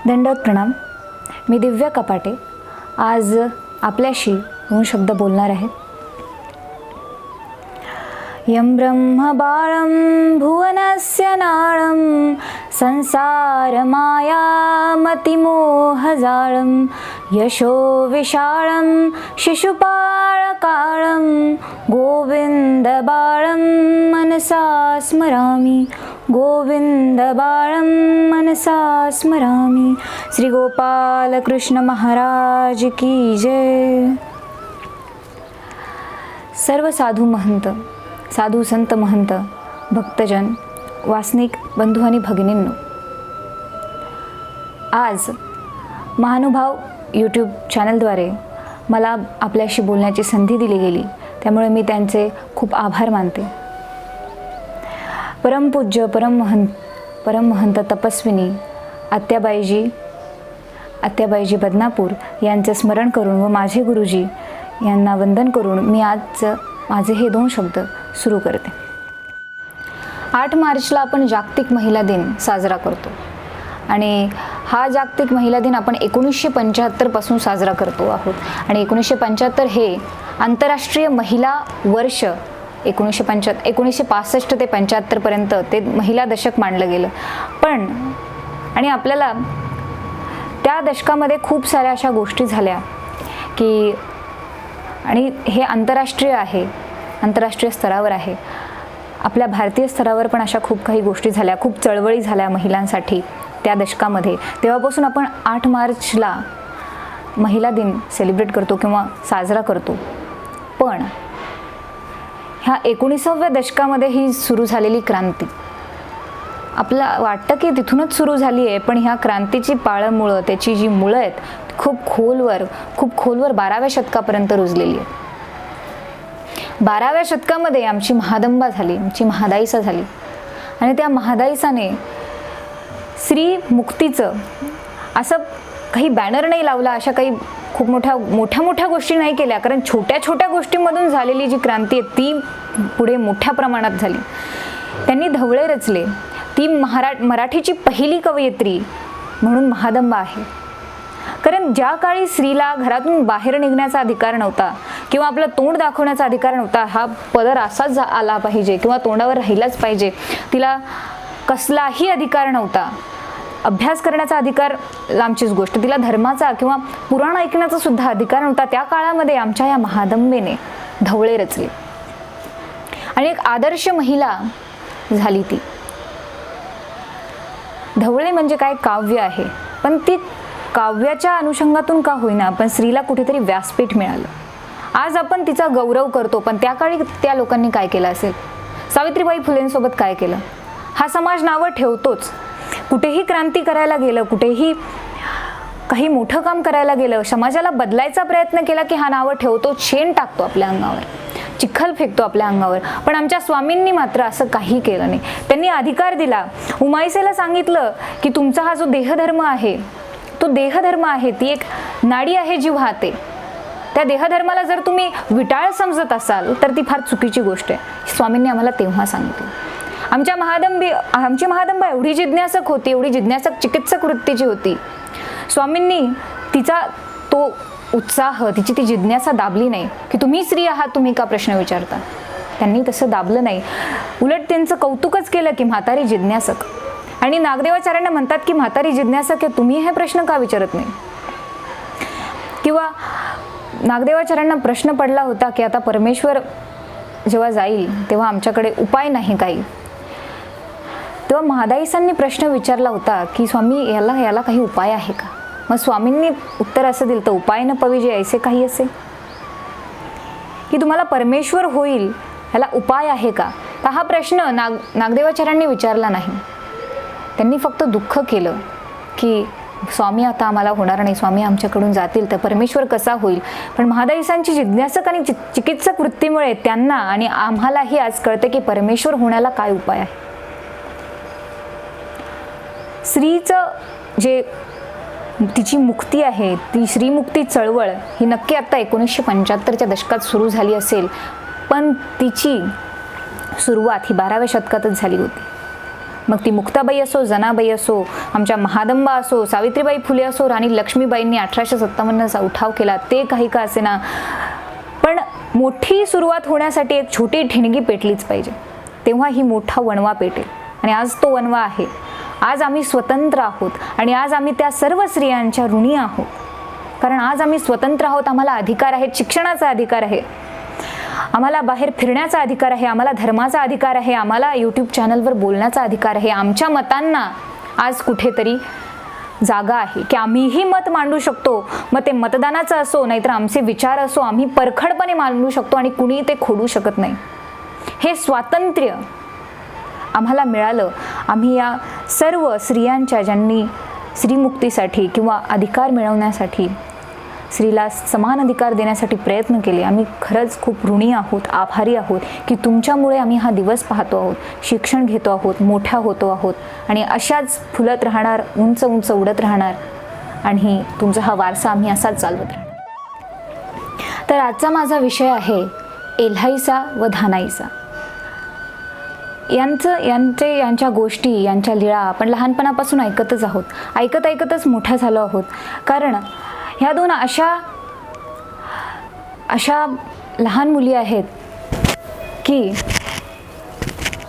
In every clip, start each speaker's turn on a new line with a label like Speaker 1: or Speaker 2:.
Speaker 1: दंडवत प्रणाम. मी दिव्या कपाटे आज आपल्याशी 2 शब्द बोलणार आहे. यं ब्रह्म बाळं भुवनस्य नाळं संसारमायामतिमोहजाळं यशो विशालं शिशुपाळकाळं गोविन्दबाळं मनसा स्मरामि. गोविन्दबाळं मनसा स्मरामि. श्री गोपाल कृष्ण महाराज की जय. सर्व साधू महंत, साधू संत महंत, भक्तजन, वासनिक बंधू आणि भगिनींनो, आज महानुभाव यूट्यूब चॅनलद्वारे मला आपल्याशी बोलण्याची संधी दिली गेली, त्यामुळे मी त्यांचे खूप आभार मानते. परमपूज्य परमहंत तपस्विनी आत्याबाईजी बदनापूर यांचे स्मरण करून व माझे गुरुजी यांना वंदन करून मी आज माझे हे 2 शब्द सुरू करते. 8 मार्चला आपण जागतिक महिला दिन साजरा करतो आणि हा जागतिक महिला दिन आपण 1975 पासून साजरा करतो आहोत आणि 1975 हे आंतरराष्ट्रीय महिला वर्ष 1965 ते 75 पर्यंत ते महिला दशक मानलं गेलं. पण आणि आपल्याला त्या दशकामध्ये खूप साऱ्या अशा गोष्टी झाल्या की, आणि हे आंतरराष्ट्रीय आहे, आंतरराष्ट्रीय स्तरावर आहे. आपल्या भारतीय स्तरावर पण अशा खूप काही गोष्टी झाल्या, खूप चळवळी झाल्या महिलांसाठी त्या दशकामध्ये. तेव्हापासून आपण 8 मार्चला महिला दिन सेलिब्रेट करतो किंवा साजरा करतो. पण ह्या 19व्या दशकामध्ये ही सुरू झालेली क्रांती आपल्याला वाटतं की तिथूनच सुरू झाली आहे, पण ह्या क्रांतीची पाळंमुळं, त्याची जी मुळं आहेत खूप खोलवर 12व्या शतकापर्यंत रुजलेली आहे. 12व्या शतकामध्ये आमची महादंबा झाली, आमची महादाईसा झाली आणि त्या महादाईसाने स्त्री मुक्तीचं असं काही बॅनर नाही लावला, अशा काही खूप मोठ्या गोष्टी नाही केल्या, कारण छोट्या गोष्टींमधून झालेली जी क्रांती आहे ती पुढे मोठ्या प्रमाणात झाली. त्यांनी धवळे रचले. ती मराठीची पहिली कवयित्री म्हणून महादंबा आहे. कारण ज्या काळी स्त्रीला घरातून बाहेर निघण्याचा अधिकार नव्हता किंवा आपलं तोंड दाखवण्याचा अधिकार नव्हता, हा पदर असाच आला पाहिजे किंवा तोंडावर राहिलाच पाहिजे, तिला कसलाही अधिकार नव्हता, अभ्यास करण्याचा अधिकार लांबचीच गोष्ट, तिला धर्माचा किंवा पुराण ऐकण्याचा सुद्धा अधिकार नव्हता, त्या काळामध्ये आमच्या या महादंबेने धवळे रचले आणि एक आदर्श महिला झाली. ती धवळे म्हणजे काय, काव्य आहे, पण ती काव्याच्या अनुषंगातून का होईना पण स्त्रीला कुठेतरी व्यासपीठ मिळालं. आज आपण तिचा गौरव करतो, पण त्या काळी त्या लोकांनी काय केलं असेल, सावित्रीबाई फुलेंसोबत काय केलं, हा समाज नावं ठेवतोच. कुठेही क्रांती करायला गेलं, कुठेही काही मोठं काम करायला गेलं, समाजाला बदलायचा प्रयत्न केला की हा नावं ठेवतो, शेण टाकतो आपल्या अंगावर, चिखल फेकतो आपल्या अंगावर. पण आमच्या स्वामींनी मात्र असं काही केलं नाही. त्यांनी अधिकार दिला. उमाईसेला सांगितलं की तुमचा हा जो देहधर्म आहे तो देहधर्म आहे, ती एक नाडी आहे जी वाहते. त्या देहधर्माला जर तुम्ही विटाळ समजत असाल तर ती फार चुकीची गोष्ट आहे. स्वामींनी आम्हाला तेव्हा सांगितलं. आमची महादंबा एवढी जिज्ञासक होती, एवढी जिज्ञासक चिकित्सक वृत्तीची होती. स्वामींनी तिचा तो उत्साह, तिची ती जिज्ञासा दाबली नाही की तुम्ही स्त्री आहात, तुम्ही का प्रश्न विचारता. त्यांनी तसं दाबलं नाही, उलट त्यांचं कौतुकच केलं की म्हातारी जिज्ञासक. आणि नागदेवाचार्यांना म्हणतात की म्हातारी जिज्ञासक आहे, तुम्ही हे प्रश्न का विचारत नाही. किंवा नागदेवाचार्यांना प्रश्न पडला होता की आता परमेश्वर जेव्हा जाईल तेव्हा आमच्याकडे उपाय नाही काही. तेव्हा महादाईसांनी प्रश्न विचारला होता की स्वामी याला काही उपाय आहे का. मग स्वामींनी उत्तर असं दिलं, तर उपाय न पविजे ऐसे काही असे, की तुम्हाला परमेश्वर होईल ह्याला उपाय आहे का. तर हा प्रश्न नागदेवाचार्यांनी विचारला नाही. त्यांनी फक्त दुःख केलं की स्वामी आता आम्हाला होणार नाही, स्वामी आमच्याकडून जातील तर परमेश्वर कसा होईल. पण महादाईसांची जिज्ञासक आणि चिकित्सक वृत्तीमुळे त्यांना आणि आम्हालाही आज कळते की परमेश्वर होण्याला काय उपाय आहे. स्त्रीचं जे तिची मुक्ती आहे, ती श्रीमुक्ती चळवळ ही नक्की आता 1975च्या दशकात सुरू झाली असेल, पण तिची सुरुवात ही 12व्या शतकातच झाली होती. मग ती मुक्ताबाई असो, जनाबाई असो, आमच्या महादंबा असो, सावित्रीबाई फुले असो, राणी लक्ष्मीबाईंनी 1857चा उठाव केला, ते काही का असेना, पण मोठी सुरुवात होण्यासाठी एक छोटी ठिणगी पेटलीच पाहिजे, तेव्हा ही मोठा वणवा पेटेल. आणि आज तो वणवा आहे. आज आम्ही स्वतंत्र आहोत आणि आज आम्ही त्या सर्व स्त्रियांच्या ऋणी आहोत, कारण आज आम्ही स्वतंत्र आहोत. आम्हाला अधिकार आहे, शिक्षणाचा अधिकार आहे, आम्हाला बाहेर फिरण्याचा अधिकार आहे, आम्हाला धर्माचा अधिकार आहे, आम्हाला यूट्यूब चॅनलवर बोलण्याचा अधिकार आहे. आमच्या मतांना आज कुठेतरी जागा आहे की आम्हीही मत मांडू शकतो. मग ते मतदानाचं असो, नाहीतर आमचे विचार असो, आम्ही परखडपणे मांडू शकतो आणि कुणी ते खोडू शकत नाही. हे स्वातंत्र्य आम्हाला मिळालं. आम्ही या सर्व स्त्रियांच्या, ज्यांनी स्त्रीमुक्तीसाठी किंवा अधिकार मिळवण्यासाठी, स्त्रीला समान अधिकार देण्यासाठी प्रयत्न केले, आम्ही खरंच खूप ऋणी आहोत, आभारी आहोत की तुमच्यामुळे आम्ही हा दिवस पाहतो आहोत, शिक्षण घेतो आहोत, मोठ्या होतो आहोत आणि अशाच फुलत राहणार, उंच उंच उडत राहणार आणि तुमचा हा वारसा आम्ही असाच चालवत राहणार. तर आजचा माझा विषय आहे एल्हाईसा व धानाईसा. यांच्या गोष्टी, यांच्या लीळा आपण लहानपणापासून ऐकतच आहोत, ऐकतच मोठ्या झालो आहोत. कारण ह्या दोन अशा लहान मुली आहेत की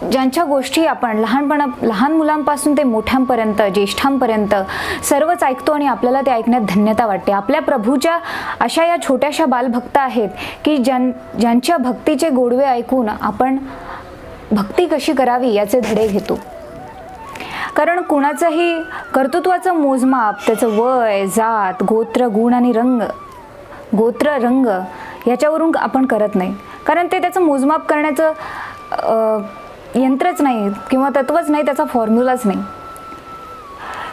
Speaker 1: ज्यांच्या गोष्टी आपण लहान मुलांपासून ते मोठ्यांपर्यंत, ज्येष्ठांपर्यंत सर्वच ऐकतो आणि आपल्याला ते ऐकण्यात धन्यता वाटते. आपल्या प्रभूच्या अशा या छोट्याशा बालभक्त आहेत की ज्यांच्या भक्तीचे गोडवे ऐकून आपण भक्ती कशी करावी याचे धडे घेतो. कारण कुणाचंही कर्तृत्वाचं मोजमाप त्याचं वय, जात, गोत्र, गुण आणि रंग याच्यावरून आपण करत नाही. कारण ते त्याचं मोजमाप करण्याचं यंत्रच नाही किंवा तत्वच नाही, त्याचा फॉर्म्युलाच नाही.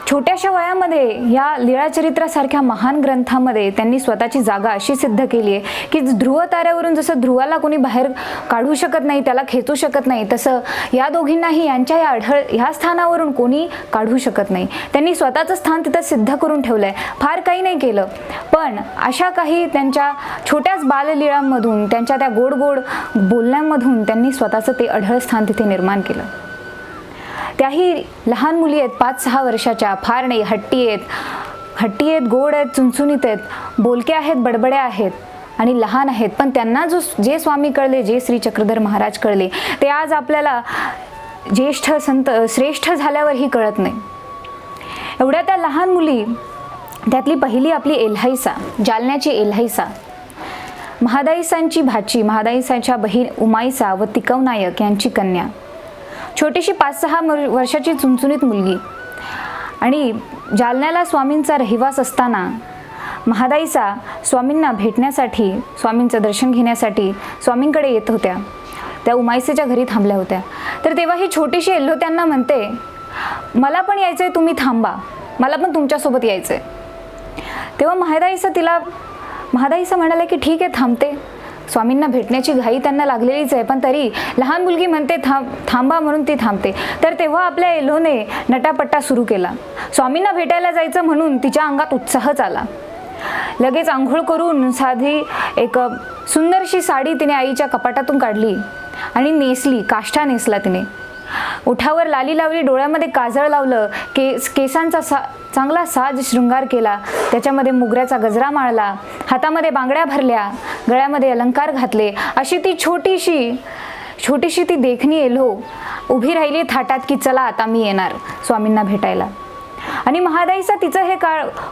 Speaker 1: छोट्याशा वयामध्ये या लीळाचरित्रासारख्या महान ग्रंथामध्ये त्यांनी स्वतःची जागा अशी सिद्ध केली आहे की ध्रुव ताऱ्यावरून जसं ध्रुवाला कोणी बाहेर काढू शकत नाही, त्याला खेचू शकत नाही, तसं या दोघींनाही यांच्या ह्या स्थानावरून कोणी काढू शकत नाही. त्यांनी स्वतःचं स्थान तिथं सिद्ध करून ठेवलं आहे. फार काही नाही केलं, पण अशा काही त्यांच्या छोट्याच बाललीळांमधून, त्यांच्या त्या गोड बोलण्यामधून त्यांनी स्वतःचं ते अढळ स्थान तिथे निर्माण केलं. त्याही लहान मुली आहेत, 5-6 वर्षाच्या, फार नाही, हट्टी आहेत, गोड आहेत, चुणचुणीत आहेत, बोलक्या आहेत, बडबड्या आहेत आणि लहान आहेत. पण त्यांना जे स्वामी कळले, जे श्री चक्रधर महाराज कळले, ते आज आपल्याला ज्येष्ठ संत श्रेष्ठ झाल्यावरही कळत नाही. एवढ्या त्या लहान मुली, त्यातली पहिली आपली एल्हाईसा, जालन्याची एल्हाईसा, महादाईसांची भाची, महादाईसांच्या बहीण उमाईसा व तिकव नायक यांची कन्या, छोटीशी 5-6 वर्षाची चुणचुणीत मुलगी. आणि जालन्याला स्वामींचा रहिवास असताना महादाईसा स्वामींना भेटण्यासाठी, स्वामींचं दर्शन घेण्यासाठी स्वामींकडे येत होत्या. त्या उमाईसेच्या घरी थांबल्या होत्या. तर तेव्हा ही छोटीशी एल्हो त्यांना म्हणते, मला पण यायचंय, तुम्ही थांबा, मला पण तुमच्यासोबत यायचंय. तेव्हा महादाईसा म्हणाले की ठीक आहे, थांबते. स्वामींना भेटण्याची घाई त्यांना लागलेलीच आहे, पण तरी लहान मुलगी म्हणते थांबा म्हणून ती थांबते. तर तेव्हा आपल्या एल्होने नटापट्टा सुरू केला. स्वामींना भेटायला जायचं म्हणून तिच्या अंगात उत्साहच आला. लगेच आंघोळ करून साधी एक सुंदरशी साडी तिने आईच्या कपाटातून काढली आणि नेसली, काष्टा नेसला तिने. ओठावर लाली लावली, डोळ्यामध्ये काजळ लावलं, केसांचा चांगला साज शृंगार केला, त्याच्यामध्ये मोगऱ्याचा गजरा माळला, हातामध्ये बांगड्या भरल्या, गळ्यामध्ये अलंकार घातले. अशी ती छोटीशी ती देखणी एल्हो उभी राहिली थाटात की चला आता मी येणार स्वामींना भेटायला. आणि महादाईसा तिचं हे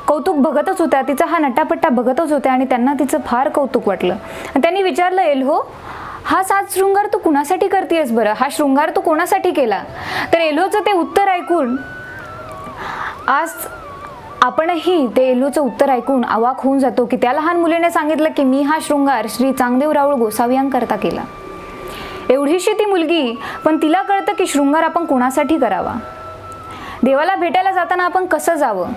Speaker 1: कौतुक बघतच होत्या, तिचा हा नटापट्टा बघतच होत्या आणि त्यांना तिचं फार कौतुक वाटलं. आणि त्यांनी विचारलं, एल्हो, हा साज शृंगार तू कुणासाठी करतेस बरं? हा शृंगार तू कोणासाठी केला? तर एल्होचं ते उत्तर ऐकून आज आपणही ते एल्होचं उत्तर ऐकून अवाक होऊन जातो की त्या लहान मुलीने सांगितलं की मी हा शृंगार श्री चांगदेव राऊळ गोसावियांकरता केला. एवढीशी ती मुलगी, पण तिला कळतं की शृंगार आपण कोणासाठी करावा. देवाला भेटायला जाताना आपण कसं जावं,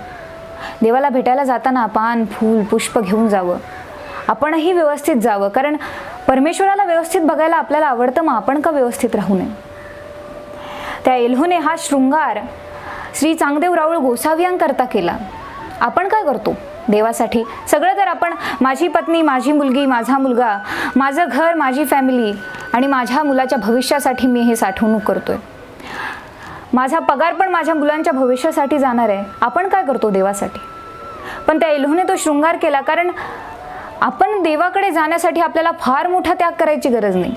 Speaker 1: देवाला भेटायला जाताना पान, फूल, पुष्प घेऊन जावं, आपणही व्यवस्थित जावं. कारण परमेश्वराला व्यवस्थित बघायला आपल्याला आवडतं, मग आपण का व्यवस्थित राहू नये. त्या एल्होने हा शृंगार श्री चांगदेव राऊळ गोसावियांकरता केला. आपण काय करतो देवासाठी? सगळं तर आपण, माझी पत्नी, माझी मुलगी, माझा मुलगा, माझं घर, माझी फॅमिली आणि माझ्या मुलाच्या भविष्यासाठी मी हे साठवणूक करतोय. माझा पगार पण माझ्या मुलांच्या भविष्यासाठी जाणार आहे, आपण काय करतो देवासाठी? पण त्या एल्होने तो शृंगार केला, कारण आपण देवाकडे जाण्यासाठी आपल्याला फार मोठा त्याग करायची गरज नाही.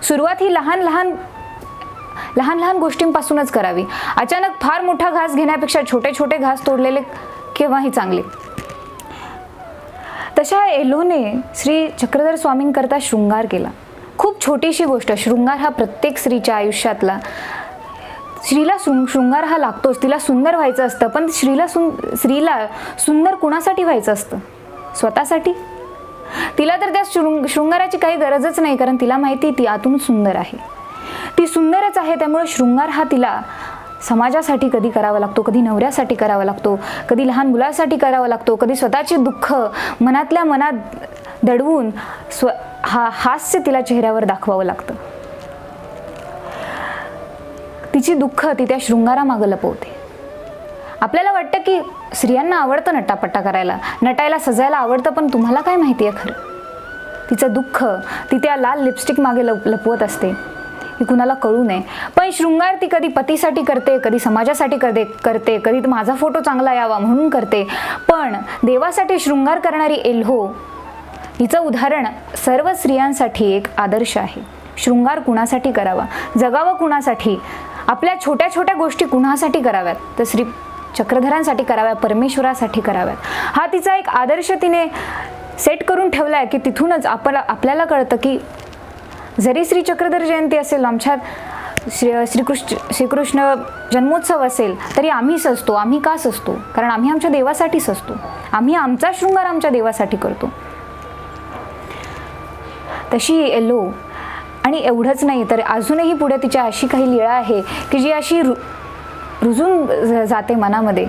Speaker 1: सुरुवात ही लहान लहान गोष्टींपासूनच करावी. अचानक फार मोठा घास घेण्यापेक्षा छोटे छोटे घास तोडलेले केव्हाही चांगले. तशा एल्होने श्री चक्रधर स्वामींकरता शृंगार केला. खूप छोटीशी गोष्ट. शृंगार हा प्रत्येक स्त्रीच्या आयुष्यातला, स्त्रीला शृंगार हा लागतोच. तिला सुंदर व्हायचं असतं, पण स्त्रीला सुंदर कुणासाठी व्हायचं असतं? स्वतःसाठी? तिला तर त्या शृंगाराची काही गरजच नाही, कारण तिला माहिती ती आतून सुंदर आहे, ती सुंदरच आहे. त्यामुळे शृंगार हा तिला समाजासाठी कधी करावा लागतो, कधी नवऱ्यासाठी करावा लागतो, कधी लहान मुलासाठी करावा लागतो, कधी स्वतःचे दुःख मनातल्या मनात दडवून हास्य तिला चेहऱ्यावर दाखवावं लागतं. तिची दुःख ती त्या शृंगारामागं लपवते. आपल्याला वाटतं की स्त्रियांना आवडतं नटापट्टा करायला, नटायला, सजायला आवडतं, पण तुम्हाला काय माहिती आहे खरं? तिचं दुःख ती त्या लाल लिपस्टिक मागे लपवत असते, की कुणाला कळू नये. पण शृंगार ती कधी पतीसाठी करते, कधी समाजासाठी करते, कधी माझा फोटो चांगला यावा म्हणून करते. पण देवासाठी शृंगार करणारी एल्हो, हिचं उदाहरण सर्व स्त्रियांसाठी एक आदर्श आहे. शृंगार कुणासाठी करावा, जगावं कुणासाठी, आपल्या छोट्या छोट्या गोष्टी कुणासाठी कराव्यात? तर श्री चक्रधरांसाठी कराव्या, परमेश्वरासाठी कराव्यात. हा तिचा एक आदर्श तिने सेट करून ठेवला आहे, की तिथूनच आपल्याला कळतं की जरी श्री चक्रधर जयंती असेल, आमच्यात श्रीकृष्ण जन्मोत्सव असेल, तरी आम्ही सजतो. आम्ही का सजतो? कारण आम्ही आमच्या देवासाठी सजतो. आम्ही आमचा शृंगार आमच्या देवासाठी करतो. तशी एल्हो. आणि एवढंच नाही तर अजूनही पुढे तिच्या अशी काही लीळा आहे की जी अशी रुजून जाते मनामध्ये,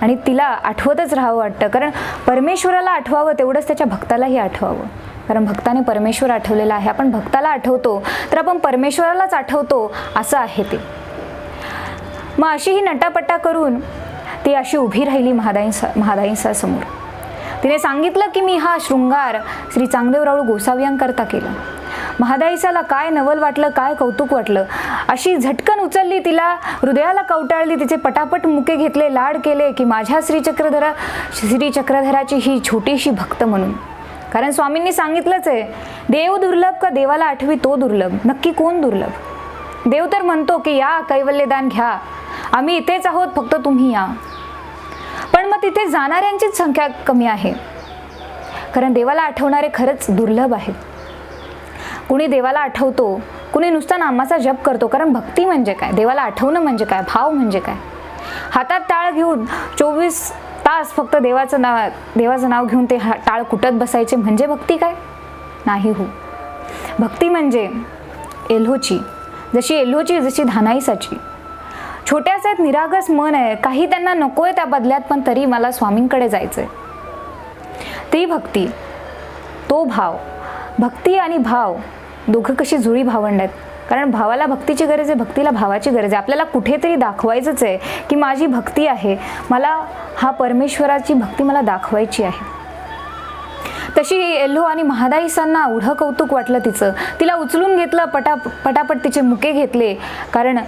Speaker 1: आणि तिला आठवतच राहावं वाटतं. कारण परमेश्वराला आठवावं तेवढंच त्याच्या भक्तालाही आठवावं, कारण भक्ताने परमेश्वर आठवलेला आहे. आपण भक्ताला आठवतो तर आपण परमेश्वरालाच आठवतो, असं आहे ते. मग अशी ही नटापट्टा करून ती अशी उभी राहिली महादाईंसमोर. तिने सांगितलं की मी हा शृंगार श्री चांगदेवराव गोसावियांकरता केला. महादाईसाला काय नवल वाटलं, काय कौतुक वाटलं. अशी झटकन उचलली, तिला हृदयाला कवटाळली, तिचे पटापट मुके घेतले, लाड केले की माझ्या श्री चक्रधराची ही छोटीशी भक्त म्हणून. कारण स्वामींनी सांगितलंच आहे, देव दुर्लभ का देवाला आठवी तो दुर्लभ. नक्की कोण दुर्लभ? देव तर म्हणतो की या कैवल्यदान घ्या, आम्ही इथेच आहोत, फक्त तुम्ही या. पण मग तिथे जाणाऱ्यांचीच संख्या कमी आहे, कारण देवाला आठवणारे खरंच दुर्लभ आहेत. कुणी देवाला आठवतो, कुणी नुसता नामाचा जप करतो. कारण भक्ती म्हणजे काय, देवाला आठवणं म्हणजे काय, भाव म्हणजे काय? हातात टाळ घेऊन 24 तास फक्त देवाचं नाव घेऊन ते टाळ कुटत बसायचे म्हणजे भक्ती काय? नाही हो. भक्ती म्हणजे एल्होची, जशी धानाईसाची छोट्याच आहेत, निरागस मन आहे, काही त्यांना नकोय त्या बदल्यात, पण तरी मला स्वामींकडे जायचंय. ती भक्ती, तो भाव. भक्ती आणि भाव दोघं कशी जुळी भावंड आहेत. कारण भावाला भक्तीची गरज आहे, भक्तीला भावाची गरज आहे. आपल्याला कुठेतरी दाखवायचंच आहे की माझी भक्ती आहे, मला हा परमेश्वराची भक्ती मला दाखवायची आहे. तशी एल्हो आणि महादाईसांना एवढं कौतुक वाटलं तिचं. तिला उचलून घेतलं, पटापट तिचे मुके घेतले. कारण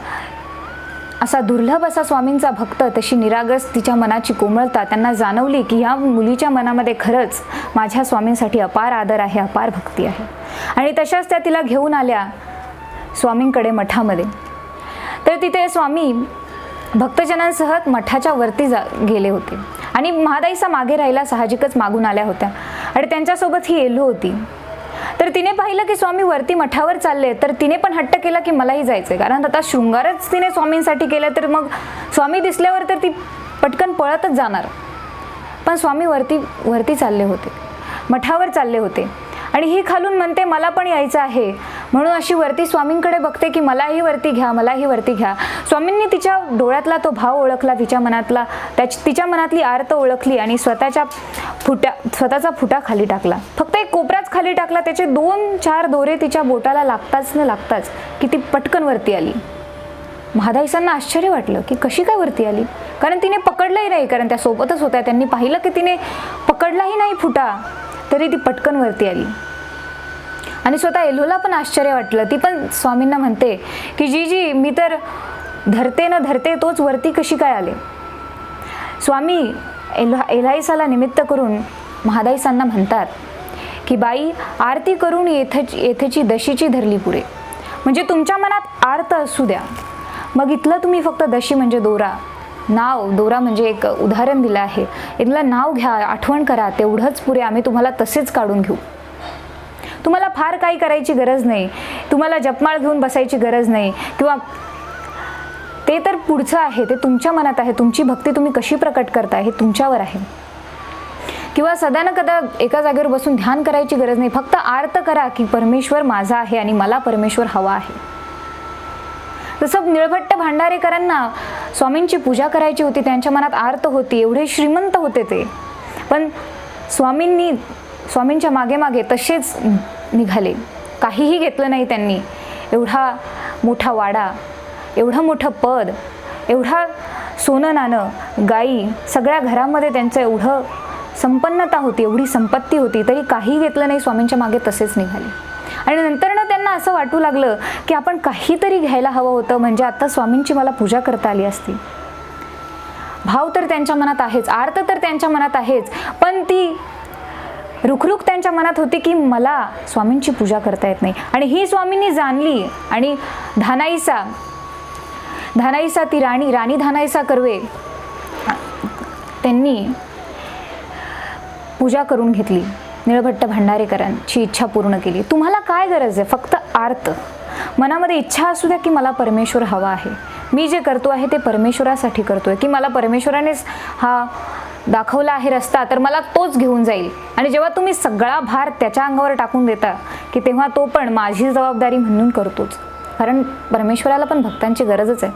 Speaker 1: असा दुर्लभ असा स्वामींचा भक्त, तशी निरागस तिच्या मनाची कोमलता. त्यांना जाणवली की ह्या मुलीच्या मनामध्ये खरंच माझ्या स्वामींसाठी अपार आदर आहे, अपार भक्ती आहे. आणि तशाच त्या तिला घेऊन आल्या स्वामींकडे मठामध्ये. तर तिथे स्वामी भक्तजनांसह मठाच्या वरती गेले होते आणि महादाईसा मागे राहिला, साहजिकच मागून आल्या होत्या. आणि त्यांच्यासोबत ही एल्हो होती. तर तिने पाहिलं की स्वामी वरती मठावर चालले, तर तिने पण हट्ट केला की मलाही जायचंय. कारण आता शृंगारच तिने स्वामींसाठी केलं, तर मग स्वामी दिसल्यावर तर ती पटकन पळतच जाणार. पण स्वामी वरती चालले होते, मठावर चालले होते. आणि ही खालून म्हणते मला पण यायचं आहे, म्हणून अशी वरती स्वामींकडे बघते की मलाही वरती घ्या, मलाही वरती घ्या. स्वामींनी तिच्या डोळ्यातला तो भाव ओळखला, तिच्या मनातली आर्त ओळखली आणि स्वतःचा फुटा खाली टाकला. फक्त एक कोपराच खाली टाकला, त्याचे 2-4 दोरे तिच्या बोटाला लागताच की ती पटकन वरती आली. महादाईसांना आश्चर्य वाटलं की कशी काय वरती आली, कारण तिने पकडलंही नाही, कारण त्या सोबतच होत्या. त्यांनी पाहिलं की तिने पकडलाही नाही फुटा, तरी ती पटकन वरती आली. आणि स्वतः एल्होला पण आश्चर्य वाटलं. ती पण स्वामींना म्हणते की जी मी तर धरते न धरते तोच वरती कशी काय आले. स्वामी एल्हाईसाला निमित्त करून महादाईसांना म्हणतात की बाई आरती करून येथेची दशीची धरली पुरे. म्हणजे तुमच्या मनात आर्त असू द्या, मग इथलं तुम्ही फक्त दशी म्हणजे दोरा, नाव दोरा म्हणजे एक उदाहरण दिलं आहे, इथलं नाव घ्या, आठवण करा, तेवढंच पुरे. आम्ही तुम्हाला तसेच काढून घेऊ. तुम्हाला फार काही करायची गरज नाही, तुम्हाला जपमाळ घेऊन बसायची गरज नाही, किंवा ते तर पुढचं आहे, ते तुमच्या मनात आहे. तुमची भक्ती तुम्ही कशी प्रकट करता हे तुमच्यावर आहे. किंवा सदा न कदा एका जागेवर बसून ध्यान करायची गरज नाही. फक्त आर्त करा की परमेश्वर माझा आहे आणि मला परमेश्वर हवा आहे. जसं निळभट्ट भांडारेकरांना स्वामींची पूजा करायची होती, त्यांच्या मनात आर्त होती, एवढे श्रीमंत होते ते, पण स्वामींच्या मागे मागे तसेच निघाले. काहीही घेतलं नाही त्यांनी. एवढा मोठा वाडा, एवढं मोठं पद, एवढा सोनं नाणं, गाई, सगळ्या घरामध्ये त्यांचं एवढं संपन्नता होती, एवढी संपत्ती होती, तरी काही घेतलं नाही. स्वामींच्या मागे तसेच निघाले. आणि नंतर ना त्यांना असं वाटू लागलं की आपण काहीतरी घ्यायला हवं होतं, म्हणजे आता स्वामींची मला पूजा करता आली असती. भाव तर त्यांच्या मनात आहेच, आर्त तर त्यांच्या मनात आहेच, पण ती रुखरुख त्यांच्या मनात होती की मला स्वामींची पूजा करता येत नाही. आणि ही स्वामींनी जाणली. आणि धानाईसा ती राणी धानाईसा कर्वे, त्यांनी पूजा करून घेतली. निळभट्ट भांडारेकरांची इच्छा पूर्ण केली. तुम्हाला काय गरज आहे? फक्त आर्त मनामध्ये इच्छा असू द्या की मला परमेश्वर हवा आहे, मी जे करतो आहे ते परमेश्वरासाठी करतोय, की मला परमेश्वरानेच हा दाखवला आहे रस्ता, तर मला तोच घेऊन जाईल. आणि जेव्हा तुम्ही सगळा भार त्याच्या अंगावर टाकून देता की तेव्हा तो पण माझी जबाबदारी म्हणून करतोच. कारण परमेश्वराला पण भक्तांची गरजच आहे.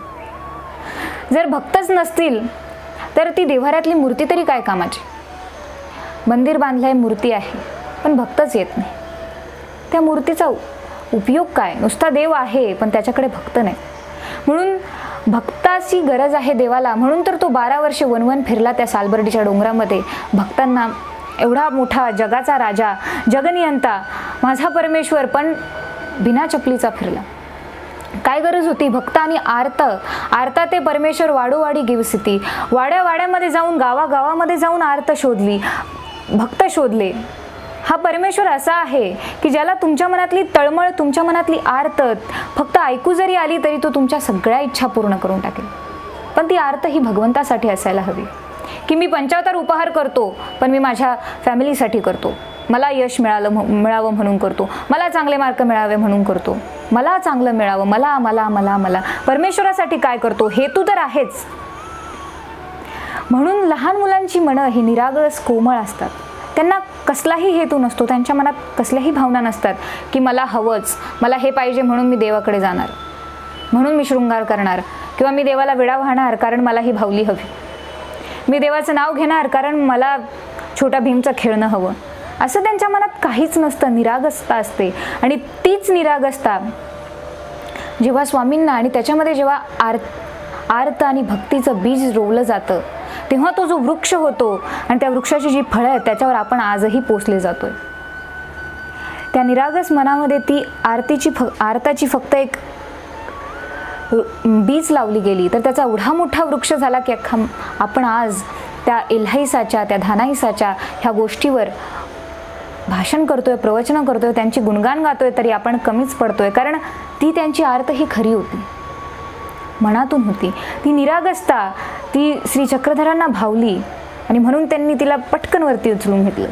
Speaker 1: जर भक्तच नसतील तर ती देव्हाऱ्यातली मूर्ती तरी काय कामाची? मंदिर बांधलंय, मूर्ती आहे, पण भक्तच येत नाही. त्या मूर्तीचा उपयोग काय? नुसता देव आहे पण त्याच्याकडे भक्त नाही. म्हणून भक्ताची गरज आहे देवाला. म्हणून तर तो 12 वर्षे वनवन फिरला त्या सालबर्डीच्या डोंगरामध्ये. भक्तांना एवढा मोठा जगाचा राजा, जगनियंता, माझा परमेश्वर, पण बिना चपलीचा फिरला. काय गरज होती? भक्त आणि आर्ता ते परमेश्वर वाडोवाडी गिवसिती. वाड्यावाड्यामध्ये जाऊन, गावागावामध्ये जाऊन आर्त शोधली, भक्त शोधले. हा परमेश्वर असा आहे की ज्याला तुमच्या मनातली तळमळ, तुमच्या मनातली आर्त फक्त ऐकू जरी आली तरी तो तुमच्या सगळ्या इच्छा पूर्ण करून टाकेल. पण ती आर्त ही भगवंतासाठी असायला हवी. की मी 75 उपहार करतो पण मी माझ्या फॅमिलीसाठी करतो, मला यश मिळावं म्हणून करतो, मला चांगले मार्क मिळावे म्हणून करतो, मला चांगलं मिळावं, मला मला मला मला परमेश्वरासाठी काय करतो? हेतू तर आहेच. म्हणून लहान मुलांची मनं ही निरागस कोमळ असतात. त्यांना कसलाही हेतू नसतो, त्यांच्या मनात कसल्याही भावना नसतात की मला हवंच, मला हे पाहिजे म्हणून मी देवाकडे जाणार, म्हणून मी शृंगार करणार, किंवा मी देवाला विडा वाहणार कारण मला ही भावली हवी, मी देवाचं नाव घेणार कारण मला छोटा भीमचं खेळणं हवं. असं त्यांच्या मनात काहीच नसतं. निरागसता असते. आणि तीच निरागसता जेव्हा स्वामींना आणि त्याच्यामध्ये जेव्हा आर्त आणि भक्तीचं बीज रोवलं जातं तेव्हा तो जो वृक्ष होतो आणि त्या वृक्षाची जी फळं आहेत त्याच्यावर आपण आजही पोचले जातोय. त्या निरागस मनामध्ये ती आर्ताची फक्त एक बीज लावली गेली तर त्याचा एवढा मोठा वृक्ष झाला की आपण आज त्या एल्हाईसाच्या, त्या धानाईसाच्या ह्या गोष्टीवर भाषण करतोय, प्रवचन करतोय, त्यांची गुणगान गातोय तरी आपण कमीच पडतोय. कारण ती त्यांची आर्त ही खरी होती, मनातून होती. ती निरागसता ती श्री चक्रधरांना भावली आणि म्हणून त्यांनी तिला पटकन वरती उचलून घेतलं.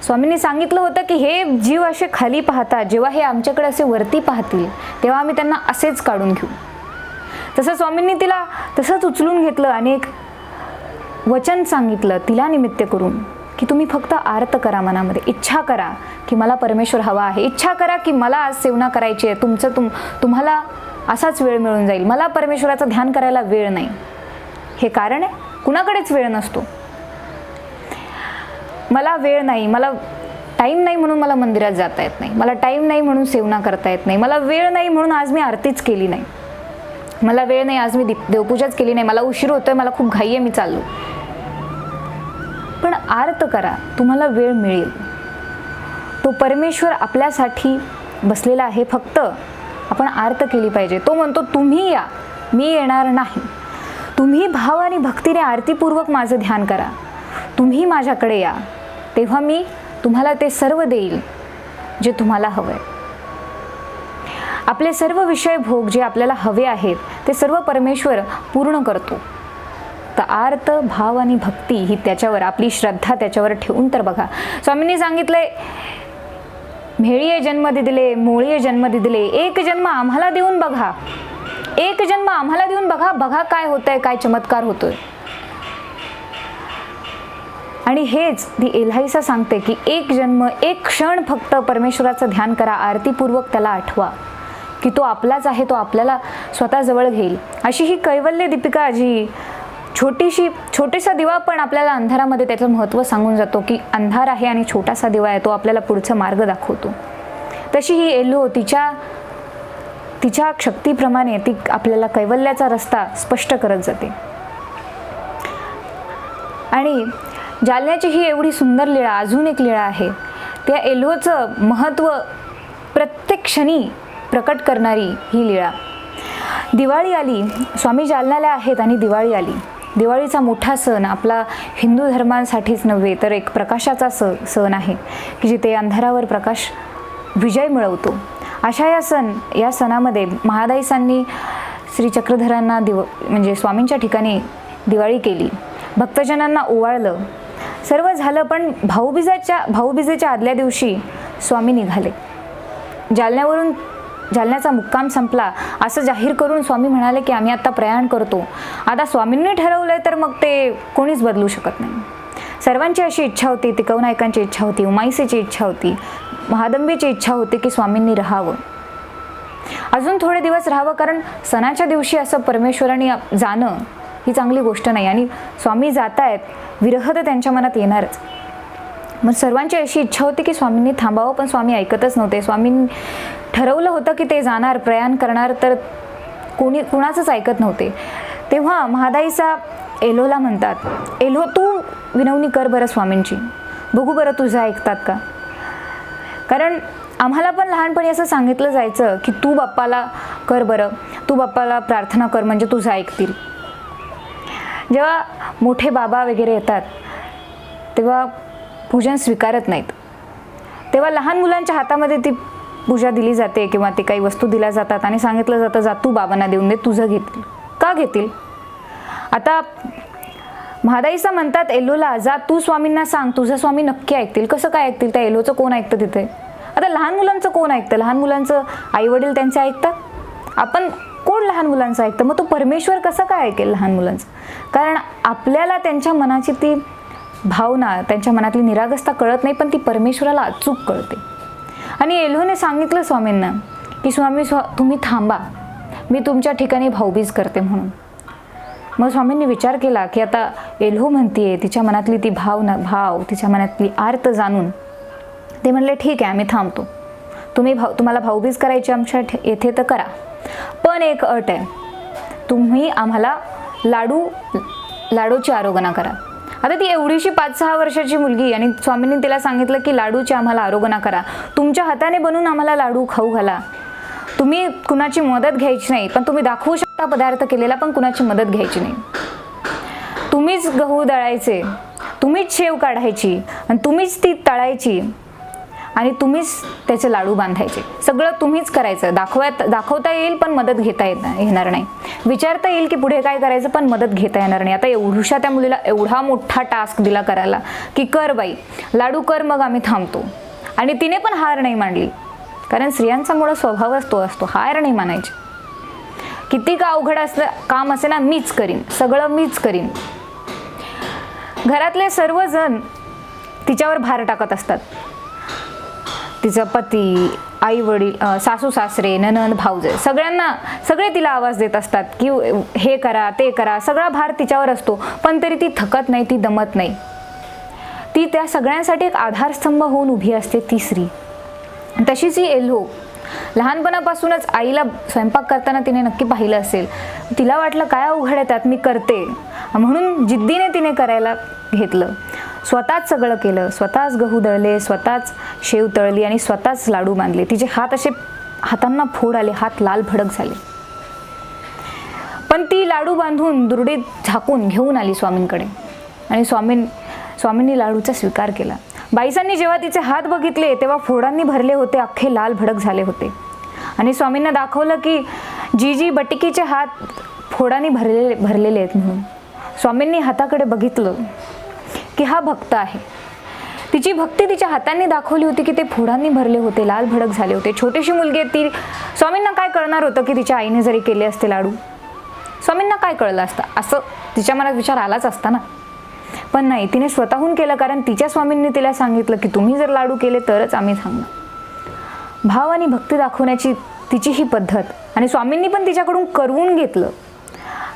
Speaker 1: स्वामींनी सांगितलं होतं की हे जीव असे खाली पाहतात, जेव्हा हे आमच्याकडे असे वरती पाहतील तेव्हा आम्ही त्यांना असेच काढून घेऊ. तसं स्वामींनी तिला तसंच उचलून घेतलं आणि एक वचन सांगितलं तिला निमित्त करून की तुम्ही फक्त आर्त करा, मनामध्ये इच्छा करा की मला परमेश्वर हवा आहे, इच्छा करा की मला आज सेवना करायची आहे, तुम्हाला असाच वेळ मिळून जाईल, मला परमेश्वराचं ध्यान करायला वेळ नाही. हे कारण आहे, कुणाकडेच वेळ नसतो. मला वेळ नाही, मला टाईम नाही म्हणून मला मंदिरात जाता येत नाही, मला टाईम नाही म्हणून सेवना करता येत नाही, मला वेळ नाही म्हणून आज मी आरतीच केली नाही, मला वेळ नाही आज मी देवपूजाच केली नाही, मला उशीर होतोय, मला खूप घाई आहे, मी चाललो. पण आर्त करा, तुम्हाला वेळ मिळेल. तो परमेश्वर आपल्यासाठी बसलेला आहे. फक्त आपण आर्त केली पाहिजे. तो म्हणतो तुम्ही या, मी येणार नाही. तुम्ही भाव आणि भक्तीने आरतीपूर्वक माझं ध्यान करा. तुम्ही माझ्याकडे या, तेव्हा मी तुम्हाला ते सर्व देईल जे तुम्हाला हवं आहे. आपले सर्व विषय भोग जे आपल्याला हवे आहेत ते सर्व परमेश्वर पूर्ण करतो. तर आर्त भाव आणि भक्ती ही त्याच्यावर, आपली श्रद्धा त्याच्यावर ठेवून तर बघा. स्वामींनी सांगितलंय, भेळीये जन्म दिले, मोळीये जन्म दिले, एक जन्म आम्हाला देऊन बघा. एक जन्म आम्हाला देऊन बघा, बघा काय होतंय, काय चमत्कार होतोय. आणि हेच ती एल्हाईसा सांगते की एक जन्म, एक क्षण फक्त परमेश्वराचं ध्यान करा, आरतीपूर्वक त्याला आठवा की तो आपलाच आहे, तो आपल्याला स्वतः जवळ घेईल. अशी ही कैवल्य दीपिका जी छोटीसा दिवा पण आपल्याला अंधारामध्ये त्याचं महत्त्व सांगून जातो की अंधार आहे आणि छोटासा दिवा आहे, तो आपल्याला पुढचा मार्ग दाखवतो. तशी ही एल्हो तिच्या शक्तीप्रमाणे ती आपल्याला कैवल्याचा रस्ता स्पष्ट करत जाते. आणि जालन्याची ही एवढी सुंदर लीळा, अजून एक लीळा आहे, त्या एल्होचं महत्त्व प्रत्येक क्षणी प्रकट करणारी ही लीळा. दिवाळी आली, स्वामी जालन्याला आहेत आणि दिवाळी आली. दिवाळीचा मोठा सण आपला हिंदू धर्मांसाठीच नव्हे तर एक प्रकाशाचा सण आहे की जिथे अंधारावर प्रकाश विजय मिळवतो. अशा या सणामध्ये महादाईसांनी श्री चक्रधरांना म्हणजे स्वामींच्या ठिकाणी दिवाळी केली, भक्तजनांना ओवाळलं, सर्व झालं. पण भाऊबीजेच्या आदल्या दिवशी स्वामी निघाले. जालन्याचा मुक्काम संपला असं जाहीर करून स्वामी म्हणाले की आम्ही आता प्रयाण करतो. आता स्वामींनी ठरवलंय तर मग ते कोणीच बदलू शकत नाही. सर्वांची अशी इच्छा होती, तिकवनायकांची इच्छा होती, उमाईसेची इच्छा होती, महादंबीची इच्छा होती की स्वामींनी राहावं, अजून थोडे दिवस राहावं. कारण सणाच्या दिवशी असं परमेश्वराने जाणं ही चांगली गोष्ट नाही आणि स्वामी जात आहेत, विरह तर त्यांच्या मनात येणारच. मग सर्वांची अशी इच्छा होती की स्वामींनी थांबावं, पण स्वामी ऐकतच नव्हते. स्वामींनी ठरवलं होतं की ते जाणार, प्रयाण करणार, तर कुणाचंच ऐकत नव्हते. तेव्हा महादाईसा एल्होला म्हणतात, एल्हो तू विनवणी कर बरं स्वामींची, बघू बरं तुझं ऐकतात का. कारण आम्हाला पण लहानपणी असं सांगितलं जायचं की तू बाप्पाला कर बरं, तू बाप्पाला प्रार्थना कर म्हणजे तुझं ऐकतील. जेव्हा मोठे बाबा वगैरे येतात तेव्हा पूजन स्वीकारत नाहीत, तेव्हा लहान मुलांच्या हातामध्ये ती पूजा दिली जाते किंवा ती काही वस्तू दिल्या जातात आणि सांगितलं जातं जा तू बाबांना देऊन दे, तुझं घेतील. का घेतील. आता महादाईसा म्हणतात एल्होला, जा तू स्वामींना सांग, तुझं स्वामी नक्की ऐकतील. कसं काय ऐकतील, त्या एल्होचं कोण ऐकतं तिथे. आता लहान मुलांचं कोण ऐकतं, लहान मुलांचं आई वडील त्यांचे ऐकतात, आपण कोण लहान मुलांचं ऐकतं. मग तो परमेश्वर कसं काय ऐकेल लहान मुलांचं. कारण आपल्याला त्यांच्या मनाची ती भावना, त्यांच्या मनातली निरागसता कळत नाही, पण ती परमेश्वराला अचूक कळते. आणि एल्होने सांगितलं स्वामींना की स्वामी तुम्ही थांबा, मी तुमच्या ठिकाणी भाऊबीज करते म्हणून. मग स्वामींनी विचार केला की आता एल्हो म्हणतीये, तिच्या मनातली ती भाव तिच्या मनातली आर्त जाणून ते म्हणले ठीक आहे आम्ही थांबतो, तुम्हाला भाऊबीज करायची आमच्या येथे तर करा, पण एक अट आहे, तुम्ही आम्हाला लाडूची आरोगणा करा. आता ती एवढीशी 5-6 वर्षाची मुलगी आणि स्वामींनी तिला सांगितलं की लाडूची आम्हाला आरोगणा करा, तुमच्या हाताने बनवून आम्हाला लाडू खाऊ घाला, तुम्ही कुणाची मदत घ्यायची नाही, पण तुम्ही दाखवू शकता पदार्थ केलेला, पण कुणाची मदत घ्यायची नाही. तुम्हीच गहू दळायचे, तुम्हीच शेव काढायची आणि तुम्हीच ती तळायची आणि तुम्हीच त्याचे लाडू बांधायचे, सगळं तुम्हीच करायचं. दाखवता येईल पण मदत घेता येणार नाही, विचारता येईल की पुढे काय करायचं पण मदत घेता येणार नाही. आता एवढ्या त्या मुलीला एवढा मोठा टास्क दिला करायला की कर बाई लाडू कर, मग आम्ही थांबतो. आणि तिने पण हार नाही मांडली, कारण स्त्रियांचा मूळ स्वभावच तो असतो, हार नाही मानायची. किती का अवघड असलं काम असे ना, मीच करीन, सगळं मीच करीन. घरातले सर्वजण तिच्यावर भार टाकत असतात, तिचा पती, आई वडील, सासू सासरे, नणंद भाऊजे, सगळे तिला आवाज देत असतात की हे करा ते करा, सगळा भार तिच्यावर असतो, पण तरी ती थकत नाही, ती दमत नाही. ती त्या सगळ्यांसाठी एक आधारस्तंभ होऊन उभी असते ती स्त्री. तशीच ही एल्हो लहानपणापासूनच आईला स्वयंपाक करताना तिने नक्की पाहिलं असेल, तिला वाटलं काय अवघड आहे त्यात, मी करते, म्हणून जिद्दीने तिने करायला घेतलं. स्वतःच सगळं केलं, स्वतःच गहू दळले, स्वतःच शेव तळली आणि स्वतःच लाडू बांधले. तिचे हात असे हातांना फोड आले, हात लाल भडक झाले. पण ती लाडू बांधून दुर्डीत झाकून घेऊन आली स्वामींकडे आणि स्वामींनी लाडूचा स्वीकार केला. बाईसांनी जेव्हा तिचे हात बघितले तेव्हा फोडांनी भरले होते, अख्खे लाल भडक झाले होते. आणि स्वामींना दाखवलं की जी बटिकीचे हात फोडांनी भरलेले आहेत म्हणून. स्वामींनी हाताकडे बघितलं की हा भक्त आहे. तिची भक्ती तिच्या हातांनी दाखवली होती की ते फोडांनी भरले होते, लाल भडक झाले होते. छोटीशी मुलगी आहे ती. स्वामींना काय कळणार होतं की तिच्या आईने जरी केले असते लाडू? स्वामींना काय कळलं असतं? असं तिच्या मनात विचार आलाच असता ना. पण नाही, तिने स्वतःहून केलं, कारण तिच्या स्वामींनी तिला सांगितलं की तुम्ही जर लाडू केले तरच आम्ही थांबणार. भाव आणि भक्ती दाखवण्याची तिची ही पद्धत. आणि स्वामींनी पण तिच्याकडून करवून घेतलं.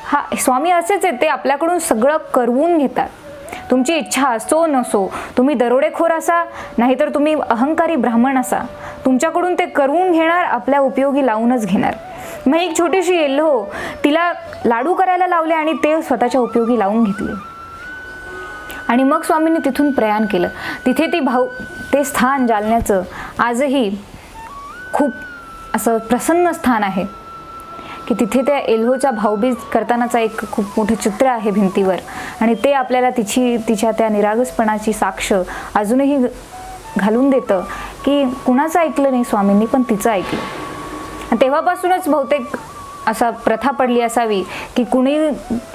Speaker 1: हा, स्वामी असेच आहेत, ते आपल्याकडून सगळं करवून घेतात. तुमची इच्छा असो नसो, तुम्ही दरोडेखोर असा नाहीतर तुम्ही अहंकारी ब्राह्मण असा, तुमच्याकडून ते करवून घेणार, आपल्या उपयोगी लावूनच घेणार. मग एक छोटीशी येल्हो, तिला लाडू करायला लावले आणि ते स्वतःच्या उपयोगी लावून घेतले. आणि मग स्वामींनी तिथून प्रयाण केलं. तिथे ते स्थान जालन्याचं आजही खूप असं प्रसन्न स्थान आहे की तिथे त्या एल्होच्या भाऊबीज करतानाचा एक खूप मोठं चित्र आहे भिंतीवर. आणि ते आपल्याला तिच्या त्या निरागसपणाची साक्ष अजूनही घालून देतं की कुणाचं ऐकलं नाही स्वामींनी, पण तिचं ऐकलं. तेव्हापासूनच बहुतेक असा प्रथा पडली असावी की कुणी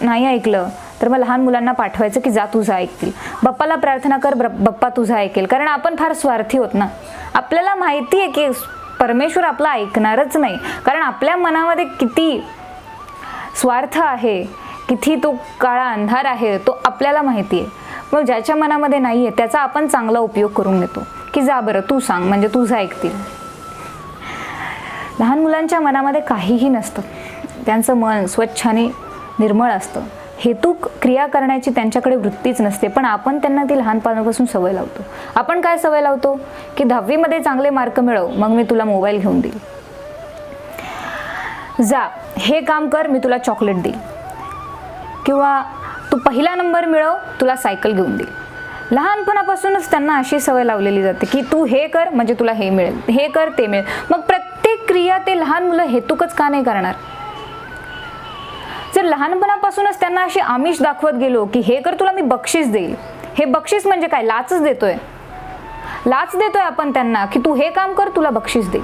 Speaker 1: नाही ऐकलं तर मग लहान मुलांना पाठवायचं की जा तुझं ऐकतील, बाप्पाला प्रार्थना कर, बाप्पा तुझं ऐकेल. कारण आपण फार स्वार्थी होत ना. आपल्याला माहिती आहे की परमेश्वर आपला ऐकणारच नाही, कारण आपल्या मनामध्ये किती स्वार्थ आहे, किती तो काळा अंधार आहे, तो आपल्याला माहिती आहे. मग ज्याच्या मनामध्ये नाही आहे त्याचा आपण चांगला उपयोग करून घेतो की जा बरं तू सांग, म्हणजे तुझं ऐकतील. लहान मुलांच्या मनामध्ये काहीही नसतं. त्यांचं मन स्वच्छ आणि निर्मळ असतं. हेतूक क्रिया करण्याची त्यांच्याकडे वृत्तीच नसते. पण आपण त्यांना ती लहानपणापासून सवय लावतो. आपण काय सवय लावतो की 10वी मध्ये चांगले मार्क मिळव, मग मी तुला मोबाईल घेऊन देईल. जा हे काम कर, मी तुला चॉकलेट देईल. किंवा तू पहिला नंबर मिळव, तुला सायकल घेऊन देईल. लहानपणापासूनच त्यांना अशी सवय लावलेली जाते की तू हे कर म्हणजे तुला हे मिळेल, हे कर ते मिळेल. मग प्रत्येक क्रिया ते लहान मुलं हेतूकच का नाही करणार? जर लहानपणापासूनच त्यांना अशी आमिष दाखवत गेलो की हे कर तुला मी बक्षीस देईल. हे बक्षीस म्हणजे काय? लाचच देतोय. लाच देतोय आपण त्यांना की तू हे काम कर, तुला बक्षीस दे.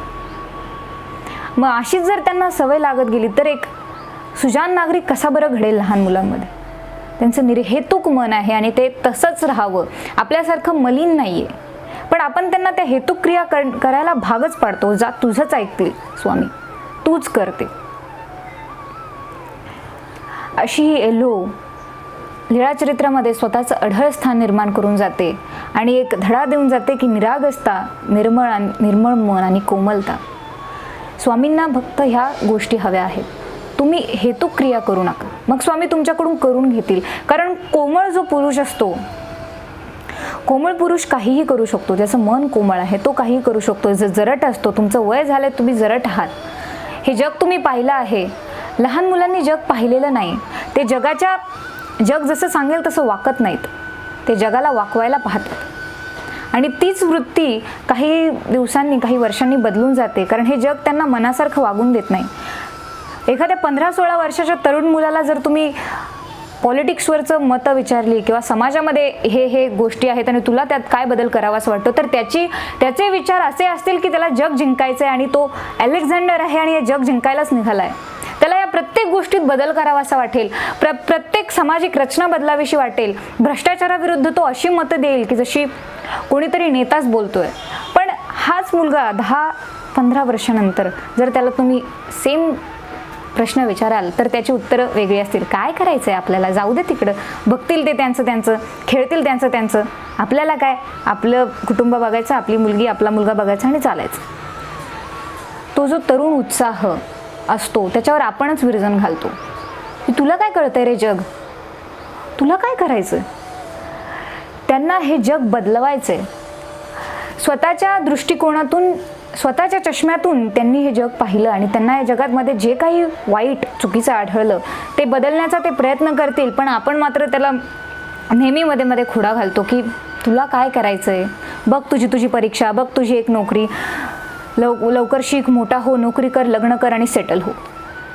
Speaker 1: मग अशीच जर त्यांना सवय लागत गेली तर एक सुजाण नागरिक कसा बरं घडेल लहान मुलांमध्ये? त्यांचं निर्हेतुक मन आहे आणि ते तसंच राहावं. आपल्यासारखं मलिन नाहीये. पण आपण त्यांना त्या हेतुक क्रिया करायला भागच पाडतो. जा तुझंच ऐकतील स्वामी, तूच करते. अशी ही एल्हो लीळाचरित्रामध्ये स्वतःचं अढळ स्थान निर्माण करून जाते आणि एक धडा देऊन जाते की निरागसता, निर्मळ मन आणि कोमलता. स्वामींना फक्त ह्या गोष्टी हव्या आहेत. तुम्ही हेतुक क्रिया करू नका, मग स्वामी तुमच्याकडून करून घेतील. कारण कोमळ जो पुरुष असतो, कोमळ पुरुष काहीही करू शकतो. ज्याचं मन कोमळ आहे तो काहीही करू शकतो. जर जरट असतो, तुमचं वय झालंय, तुम्ही जरट आहात, हे जग तुम्ही पाहिलं आहे. लहान मुलांनी जग पाहिलेलं नाही. ते जग जसं सांगेल तसं वाकत नाहीत. ते जगाला वाकवायला पाहतात. आणि तीच वृत्ती काही दिवसांनी, काही वर्षांनी बदलून जाते. कारण हे जग त्यांना मनासारखं वागून देत नाही. एखाद्या 15-16 वर्षाच्या तरुण मुलाला जर तुम्ही पॉलिटिक्सवरचं मतं विचारली किंवा समाजामध्ये हे गोष्टी आहेत आणि तुला त्यात काय बदल करावासं वाटतं, तर त्याचे विचार असे असतील की त्याला जग जिंकायचं आहे आणि तो अलेक्झांडर आहे आणि हे जग जिंकायलाच निघाला आहे. त्याला या प्रत्येक गोष्टीत बदल करावासा वाटेल. प्रत्येक सामाजिक रचना बदलावीशी वाटेल. भ्रष्टाचाराविरुद्ध तो अशी मतं देईल की जशी कोणीतरी नेताच बोलतोय. पण हाच मुलगा 10-15 वर्षानंतर जर त्याला तुम्ही सेम प्रश्न विचाराल तर त्याची उत्तरं वेगळी असतील. काय करायचं आहे आपल्याला, जाऊ दे तिकडं, बघतील ते त्यांचं, खेळतील त्यांचं. आपल्याला काय, आपलं कुटुंब बघायचं, आपली मुलगी आपला मुलगा बघायचा आणि चालायचं. तो जो तरुण उत्साह असतो त्याच्यावर आपणच विरजण घालतो. तुला काय कळतंय रे जग, तुला काय करायचं? त्यांना हे जग बदलवायचंय. स्वतःच्या दृष्टिकोनातून, स्वतःच्या चष्म्यातून त्यांनी हे जग पाहिलं आणि त्यांना या जगामध्ये जे काही वाईट, चुकीचं आढळलं ते बदलण्याचा ते प्रयत्न करतील. पण आपण मात्र त्याला नेहमी मध्ये खोडा घालतो की तुला काय करायचंय, बघ तुझी परीक्षा, बघ तुझी एक नोकरी. लवकर शिक, मोठा हो, नोकरी कर, लग्न कर आणि सेटल हो.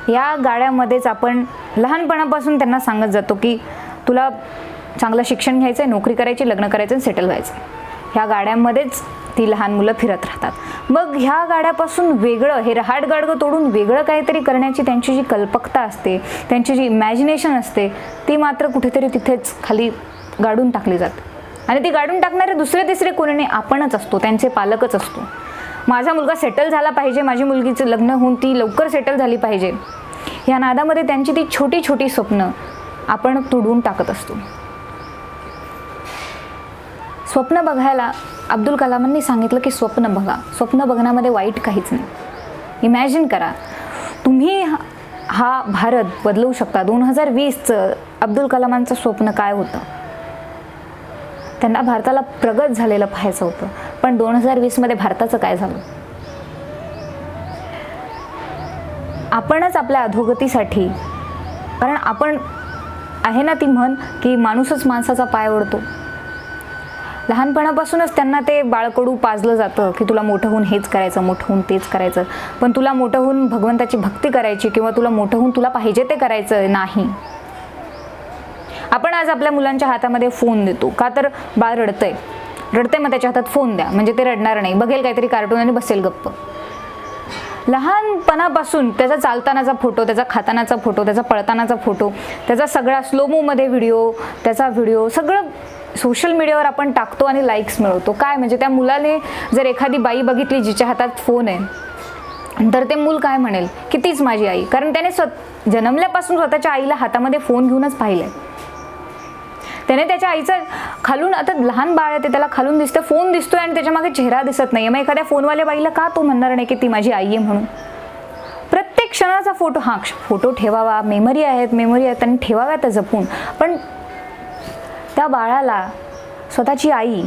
Speaker 1: या गाड्यामध्येच आपण लहानपणापासून त्यांना सांगत जातो की तुला चांगलं शिक्षण घ्यायचं आहे, नोकरी करायची, लग्न करायचं आणि सेटल व्हायचं. ह्या गाड्यामध्येच ती लहान मुलं फिरत राहतात. मग ह्या गाड्यापासून वेगळं, हे रहाटगाडगं तोडून वेगळं काहीतरी करण्याची त्यांची जी कल्पकता असते, त्यांची जी इमॅजिनेशन असते, ती मात्र कुठेतरी तिथेच खाली गाडून टाकली जाते. आणि ती गाडून टाकणारे दुसरे तिसरे कोणी नाही, आपणच असतो, त्यांचे पालकच असतो. माझा मुलगा सेटल झाला पाहिजे, माझी मुलगीचं लग्न होऊन ती लवकर सेटल झाली पाहिजे, या नादामध्ये त्यांची ती छोटी छोटी स्वप्न आपण तोडून टाकत असतो. स्वप्न बघायला अब्दुल कलामांनी सांगितलं की स्वप्न बघा. स्वप्न बघण्यामध्ये वाईट काहीच नाही. इमॅजिन करा, तुम्ही हा भारत बदलवू शकता. 2020चं अब्दुल कलामांचं स्वप्न काय होतं? त्यांना भारताला प्रगत झालेलं पाहायचं होतं. पण 2020मध्ये भारताचं काय झालं? आपणच आपल्या अधोगतीसाठी, कारण आपण आहे ना ती म्हण की माणूसच माणसाचा पाय ओढतो. लहानपणापासूनच त्यांना ते बाळकडू पाजलं जातं की तुला मोठं होऊन हेच करायचं, मोठं होऊन तेच करायचं. पण तुला मोठं होऊन भगवंताची भक्ती करायची किंवा तुला मोठं होऊन तुला पाहिजे ते करायचं नाही. आपण आज आपल्या मुलांच्या हातामध्ये फोन देतो का? तर बाळ रडतंय मग त्याच्या हातात फोन द्या, म्हणजे ते रडणार नाही, बघेल काहीतरी कार्टून आणि बसेल गप्प. लहानपणापासून त्याचा चालतानाचा फोटो, त्याचा खातानाचा फोटो, त्याचा पळतानाचा फोटो, त्याचा सगळा स्लोमोमध्ये व्हिडिओ, त्याचा व्हिडिओ सगळं सोशल मीडियावर आपण टाकतो आणि लाईक्स मिळवतो. काय म्हणजे त्या मुलाने जर एखादी बाई बघितली जिच्या हातात फोन आहे, तर ते मूल काय म्हणेल की तीच माझी आई, कारण त्याने जन्मल्यापासून स्वतःच्या आईला हातामध्ये फोन घेऊनच पाहिलंय. त्याने त्याच्या आईचं खालून, आता लहान बाळ आहे ते, त्याला खालून दिसतं, फोन दिसतोय आणि त्याच्या मागे चेहरा दिसत नाही. मग एखाद्या फोनवाल्या बाईला का तो म्हणणार नाही की ती माझी आई आहे म्हणून? प्रत्येक क्षणाचा फोटो, फोटो ठेवावा, मेमरी आहेत आणि ठेवाव्या त्या जपून. पण त्या बाळाला स्वतःची आई,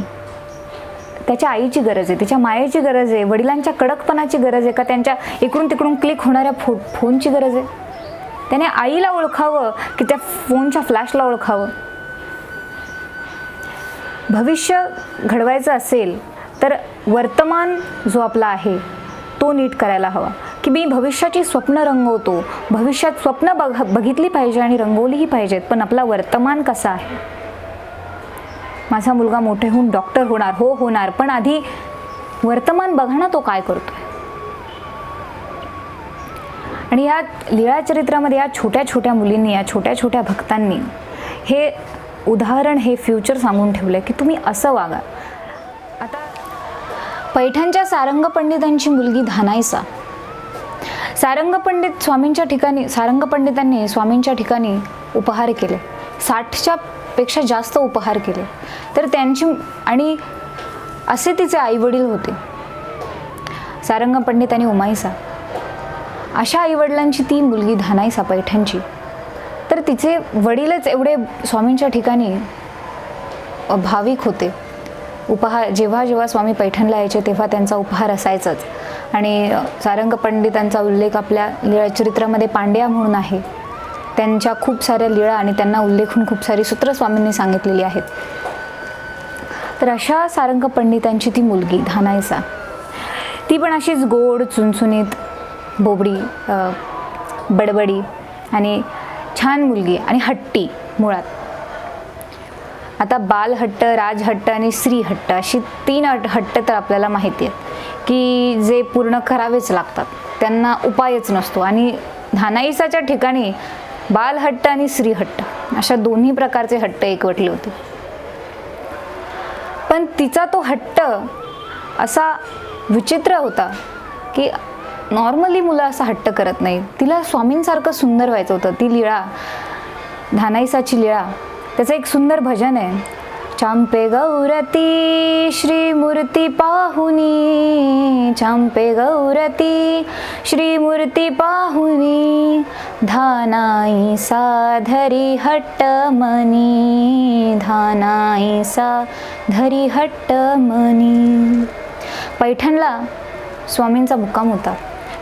Speaker 1: त्याच्या आईची गरज आहे, तिच्या मायेची गरज आहे, वडिलांच्या कडकपणाची गरज आहे का त्यांच्या इकडून तिकडून क्लिक होणाऱ्या फोनची गरज आहे? त्याने आईला ओळखावं की त्या फोनच्या फ्लॅशला ओळखावं? भविष्य घडवायचं असेल तर वर्तमान जो आपला आहे तो नीट करायला हवा. की मी भविष्याची स्वप्न रंगवतो, भविष्यात स्वप्न बघितली पाहिजे आणि रंगवलीही पाहिजेत, पण आपला वर्तमान कसा आहे? माझा मुलगा मोठे होऊन डॉक्टर होणार, हो होणार, पण आधी वर्तमान बघा ना तो काय करतोय. आणि या लीळा चरित्रामध्ये या छोट्या छोट्या मुलींनी, या छोट्या छोट्या भक्तांनी हे उदाहरण, हे फ्युचर सांगून ठेवलंय की तुम्ही असं वागा. आता पैठणच्या सारंग पंडितांची मुलगी धानाईसा. सारंग पंडितांनी स्वामींच्या ठिकाणी उपहार केले, 60च्या पेक्षा जास्त उपहार केले. तर त्यांची, आणि असे तिचे आईवडील होते, सारंग पंडित आणि उमाईसा. अशा आईवडिलांची ती मुलगी धानाईसा पैठणची. तर तिचे वडीलच एवढे स्वामींच्या ठिकाणी भाविक होते. उपहार जेव्हा स्वामी पैठणला यायचे तेव्हा त्यांचा उपहार असायचाच. आणि सारंग पंडितांचा उल्लेख आपल्या लीळाचरित्रामध्ये पांड्या म्हणून आहे. त्यांच्या खूप साऱ्या लीळा आणि त्यांना उल्लेखून खूप सारी सूत्र स्वामींनी सांगितलेली आहेत. तर अशा सारंग पंडितांची ती मुलगी धानाईसा, ती पण अशीच गोड, चुणचुणीत, बोबडी, बडबडी आणि छान मुलगी आणि हट्टी मुळात. आता बालहट्ट, राजहट्ट आणि श्रीहट्ट अशी 3 हट्ट तर आपल्याला माहिती आहेत की जे पूर्ण करावेच लागतात, त्यांना उपायच नसतो. आणि धानाईसाच्या ठिकाणी बालहट्ट आणि श्रीहट्ट अशा दोन्ही प्रकारचे हट्ट एकवटले होते. पण तिचा तो हट्ट असा विचित्र होता की नॉर्मली मुलं असा हट्ट करत नाही. तिला स्वामींसारखं सुंदर व्हायचं होतं. ती लीळा, धानाईसाची लीळा, त्याचं एक सुंदर भजन आहे. चांपे गौरती श्रीमूर्ती पाहुनी, चांपे गौरती श्रीमूर्ती पाहुनी, धानाईसा धरी हट्ट मनी, धानाईसा धरी हट्ट मनी. पैठणला स्वामींचा मुक्काम होता,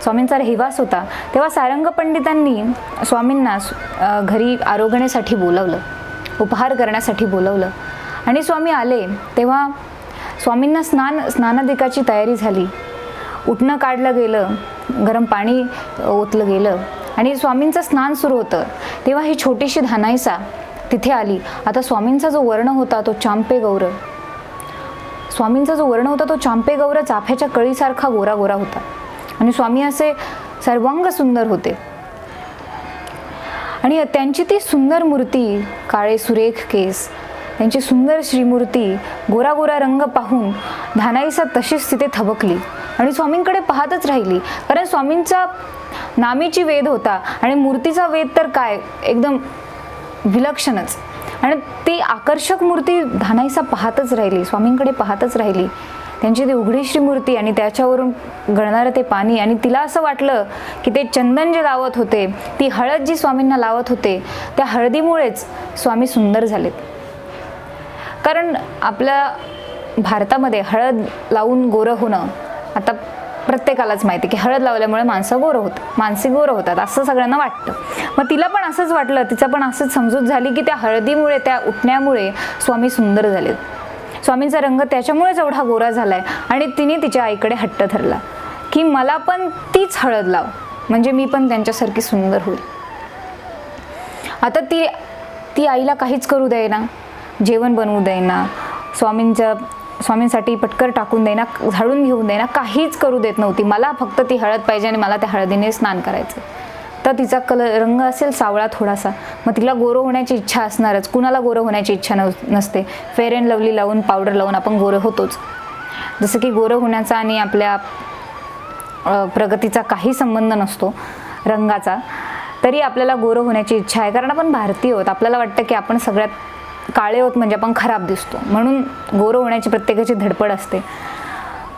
Speaker 1: स्वामींचा रहिवास होता. तेव्हा सारंग पंडितांनी स्वामींना घरी आरोगण्यासाठी बोलवलं, उपहार करण्यासाठी बोलवलं. आणि स्वामी आले तेव्हा स्वामींना स्नानादिकाची तयारी झाली. उठणं काढलं गेलं, गरम पाणी ओतलं गेलं आणि स्वामींचं स्नान सुरू होतं, तेव्हा ही छोटीशी धानाईसा तिथे आली. आता स्वामींचा जो वर्ण होता तो चांपे गौर, स्वामींचा जो वर्ण होता तो चांपे गौर चाफ्याच्या कळीसारखा गोरा गोरा होता आणि स्वामी असे सर्वांग सुंदर होते. आणि त्यांची ती सुंदर मूर्ती, काळे सुरेख केस, त्यांची सुंदर श्रीमूर्ती, गोरा गोरा रंग पाहून धानाईसा तशीच तिथे थबकली आणि स्वामींकडे पाहतच राहिली. कारण स्वामींचा नामीची वेद होता आणि मूर्तीचा वेद तर काय एकदम विलक्षणच. आणि ती आकर्षक मूर्ती धानाईसा पाहतच राहिली, स्वामींकडे पाहतच राहिली. त्यांची ती उघडी श्रीमूर्ती आणि त्याच्यावरून गळणारं ते पाणी, आणि तिला असं वाटलं की ते चंदन जे लावत होते, ती हळद जी स्वामींना लावत होते, त्या हळदीमुळेच स्वामी सुंदर झालेत. कारण आपल्या भारतामध्ये हळद लावून गोरं होणं आता प्रत्येकालाच माहिती की हळद लावल्यामुळे माणसं गोरं होतात असं सगळ्यांना वाटतं. मग तिला पण असंच वाटलं, तिचा पण असंच समजूत झाली की त्या हळदीमुळे, त्या उठण्यामुळे स्वामी सुंदर झालेत. स्वामींचा रंग त्याच्यामुळेच एवढा गोरा झालाय. आणि तिने तिच्या आईकडे हट्ट धरला की मला पण तीच हळद लाव, म्हणजे मी पण त्यांच्यासारखी सुंदर होईल. आता ती आईला काहीच करू देईना, जेवण बनवू देईना, स्वामींसाठी पटकर टाकून देईना, झाडून घेऊन देईना, काहीच करू देत नव्हती. मला फक्त ती हळद पाहिजे आणि मला त्या हळदीने स्नान करायचं. तर तिचा रंग असेल सावळा थोडासा, मग तिला गोरं होण्याची इच्छा असणारच. कुणाला गोरं होण्याची इच्छा नसते? फेअर अँड लवली लावून, पावडर लावून आपण गोरं होतोच. जसं की गोरं होण्याचा आणि आपल्या प्रगतीचा काही संबंध नसतो रंगाचा, तरी आपल्याला गोरं होण्याची इच्छा आहे. कारण आपण भारतीय आहोत, आपल्याला वाटतं की आपण सगळ्यात काळे आहोत म्हणजे आपण खराब दिसतो, म्हणून गोरं होण्याची प्रत्येकाची धडपड असते.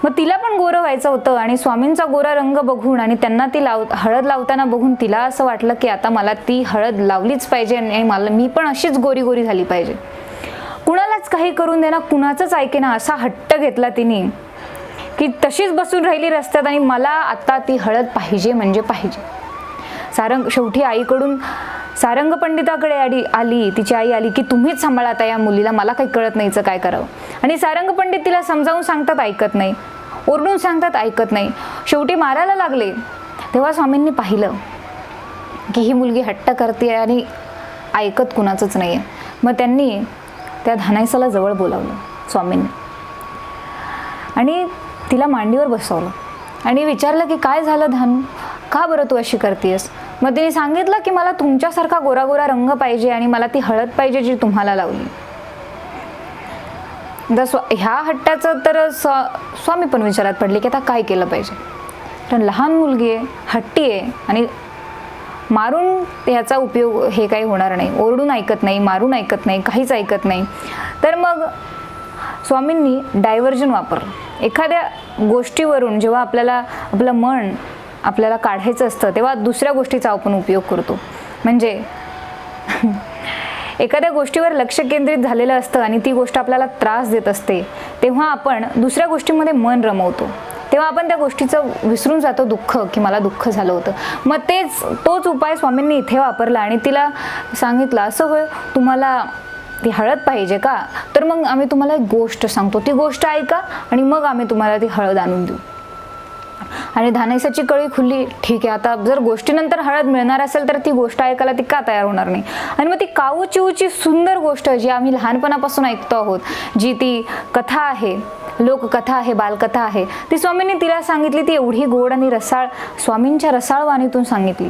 Speaker 1: मग तिला पण गोरं व्हायचं होतं आणि स्वामींचा गोरा रंग बघून आणि त्यांना ती हळद लावताना बघून तिला असं वाटलं की आता मला ती हळद लावलीच पाहिजे आणि मी पण अशीच गोरी गोरी झाली पाहिजे. कुणालाच काही करून देणार, कुणाचंच ऐकेना, असा हट्ट घेतला तिने की तशीच बसून राहिली रस्त्यात आणि मला आता ती हळद पाहिजे म्हणजे पाहिजे. शेवटी आईकडून सारंग पंडिताकडे आली, तिची आई आली की तुम्हीच सांभाळा आता या मुलीला, मला काही कळत नाहीचं काय करावं. आणि सारंग पंडित तिला समजावून सांगतात, ऐकत नाही, ओरडून सांगतात, ऐकत नाही, शेवटी मारायला लागले. तेव्हा स्वामींनी पाहिलं की ही मुलगी हट्ट करते आणि ऐकत कुणाचंच नाही आहे. मग त्यांनी त्या धानाईसाला जवळ बोलावलं स्वामींनी आणि तिला मांडीवर बसवलं आणि विचारलं की काय झालं धानू, का बरं तू अशी करतेस? मग तिने सांगितलं की मला तुमच्यासारखा गोरा गोरा रंग पाहिजे आणि मला ती हळद पाहिजे जी तुम्हाला लावली. ह्या हट्टाचं तर स्वामी पण विचारात पडले की आता काय केलं पाहिजे. कारण लहान मुलगी आहे, हट्टी आहे आणि मारून ह्याचा उपयोग हे काही होणार नाही. ओरडून ऐकत नाही, मारून ऐकत नाही, काहीच ऐकत नाही. तर मग स्वामींनी डायव्हर्जन वापरलं. एखाद्या गोष्टीवरून जेव्हा आपलं मन आपल्याला काढायचं असतं तेव्हा दुसऱ्या गोष्टीचा आपण उपयोग करतो. म्हणजे एखाद्या गोष्टीवर लक्ष केंद्रित झालेलं असतं आणि ती गोष्ट आपल्याला त्रास देत असते, तेव्हा आपण दुसऱ्या गोष्टीमध्ये मन रमवतो, तेव्हा आपण त्या गोष्टीचं विसरून जातो दुःख, की मला दुःख झालं होतं. मग तोच उपाय स्वामींनी इथे वापरला आणि तिला सांगितलं, असं होय तुम्हाला ती हळद पाहिजे का, तर मग आम्ही तुम्हाला एक गोष्ट सांगतो, ती गोष्ट ऐका आणि मग आम्ही तुम्हाला ती हळद आणून देऊ. आणि धानाईसाची कळी खुलली. ठीक आहे, आता जर गोष्टीनंतर हळद मिळणार असेल तर ती गोष्ट ऐकायला ती का तयार होणार नाही. आणि मग ती काऊ चिऊची सुंदर गोष्ट जी आम्ही लहानपणापासून ऐकतो आहोत, जी ती कथा आहे, लोककथा आहे, बालकथा आहे, ती स्वामींनी तिला सांगितली. ती एवढी गोड आणि रसाळ, स्वामींच्या रसाळ वाणीतून सांगितली.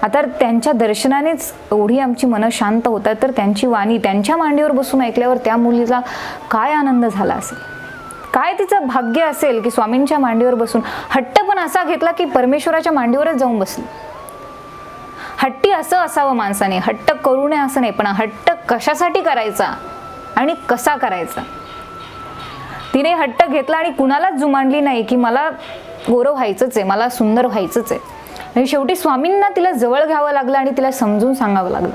Speaker 1: आता त्यांच्या दर्शनानेच एवढी आमची मनं शांत होतात, तर त्यांची वाणी त्यांच्या मांडीवर बसून ऐकल्यावर त्या मुलीला काय आनंद झाला असेल, काय तिचं भाग्य असेल की स्वामींच्या मांडीवर बसून. हट्ट पण असा घेतला की परमेश्वराच्या मांडीवरच जाऊन बसली. हट्टी असं असावं माणसाने, हट्ट करू नये असं नाही, पण हट्ट कशासाठी करायचा आणि कसा करायचा. तिने हट्ट घेतला आणि कुणालाच जुमानली नाही की मला गोरं व्हायचंच आहे, मला सुंदर व्हायचंच आहे. आणि शेवटी स्वामींना तिला जवळ घ्यावं लागलं आणि तिला समजून सांगावं लागलं.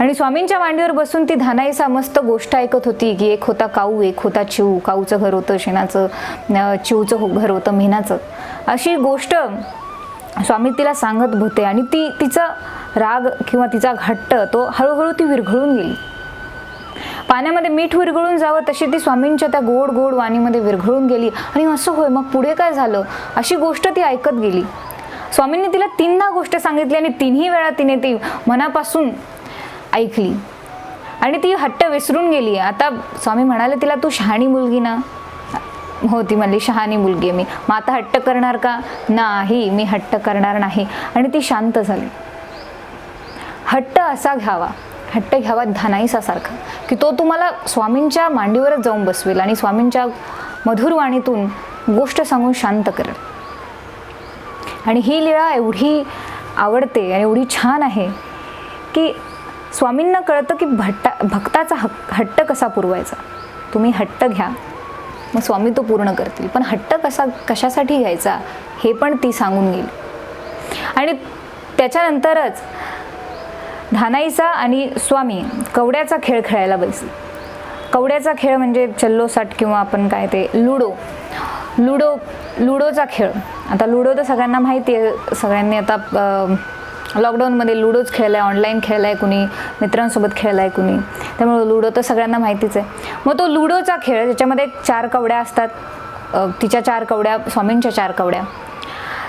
Speaker 1: आणि स्वामींच्या मांडीवर बसून ती धानाईसा मस्त गोष्ट ऐकत होती की एक होता काऊ, एक होता चिऊ. काऊचं घर होतं शेणाचं, चिऊचं घर होतं मेणाचं. अशी गोष्ट स्वामी तिला सांगत होते आणि तिचा राग किंवा तिचा हट्ट तो हळूहळू ती विरघळून गेली. पाण्यामध्ये मीठ विरघळून जावं तशी ती स्वामींच्या त्या गोड गोड वाणीमध्ये विरघळून गेली. आणि असं होय, मग पुढे काय झालं अशी गोष्ट ती ऐकत गेली. स्वामींनी तिला 3दा गोष्ट सांगितली आणि 3ही वेळा तिने ती मनापासून ऐकली आणि ती हट्ट विसरून गेली. आता स्वामी म्हणाले तिला, तू शहाणी मुलगी ना? हो, ती म्हणली शहाणी मुलगी आहे मी. मग आता हट्ट करणार का? नाही, मी हट्ट करणार नाही. आणि ती शांत झाली. हट्ट असा घ्यावा, हट्ट घ्यावा धानाईसासारखा, की तो तुम्हाला स्वामींच्या मांडीवरच जाऊन बसवेल आणि स्वामींच्या मधुर वाणीतून गोष्ट सांगून शांत करेल. आणि ही लीळा एवढी आवडते आणि एवढी छान आहे की स्वामींना कळतं की भक्ताचा हट्ट कसा पुरवायचा. तुम्ही हट्ट घ्या, मग स्वामी तो पूर्ण करतील. पण हट्ट कशासाठी घ्यायचा हे पण ती सांगून गेली. आणि त्याच्यानंतरच धानाईचा आणि स्वामी कवड्याचा खेळ खेळायला बसले. कवड्याचा खेळ म्हणजे चल्लोसाट किंवा आपण काय ते लुडोचा खेळ. आता लुडो तर सगळ्यांना माहिती आहे, सगळ्यांनी आता लॉकडाऊनमध्ये लुडोच खेळला आहे, ऑनलाईन खेळला आहे, कुणी मित्रांसोबत खेळला आहे कुणी, त्यामुळे लुडो तर सगळ्यांना माहितीच आहे. मग तो लुडोचा खेळ, ज्याच्यामध्ये 4 कवड्या असतात, तिच्या 4 कवड्या, स्वामींच्या 4 कवड्या.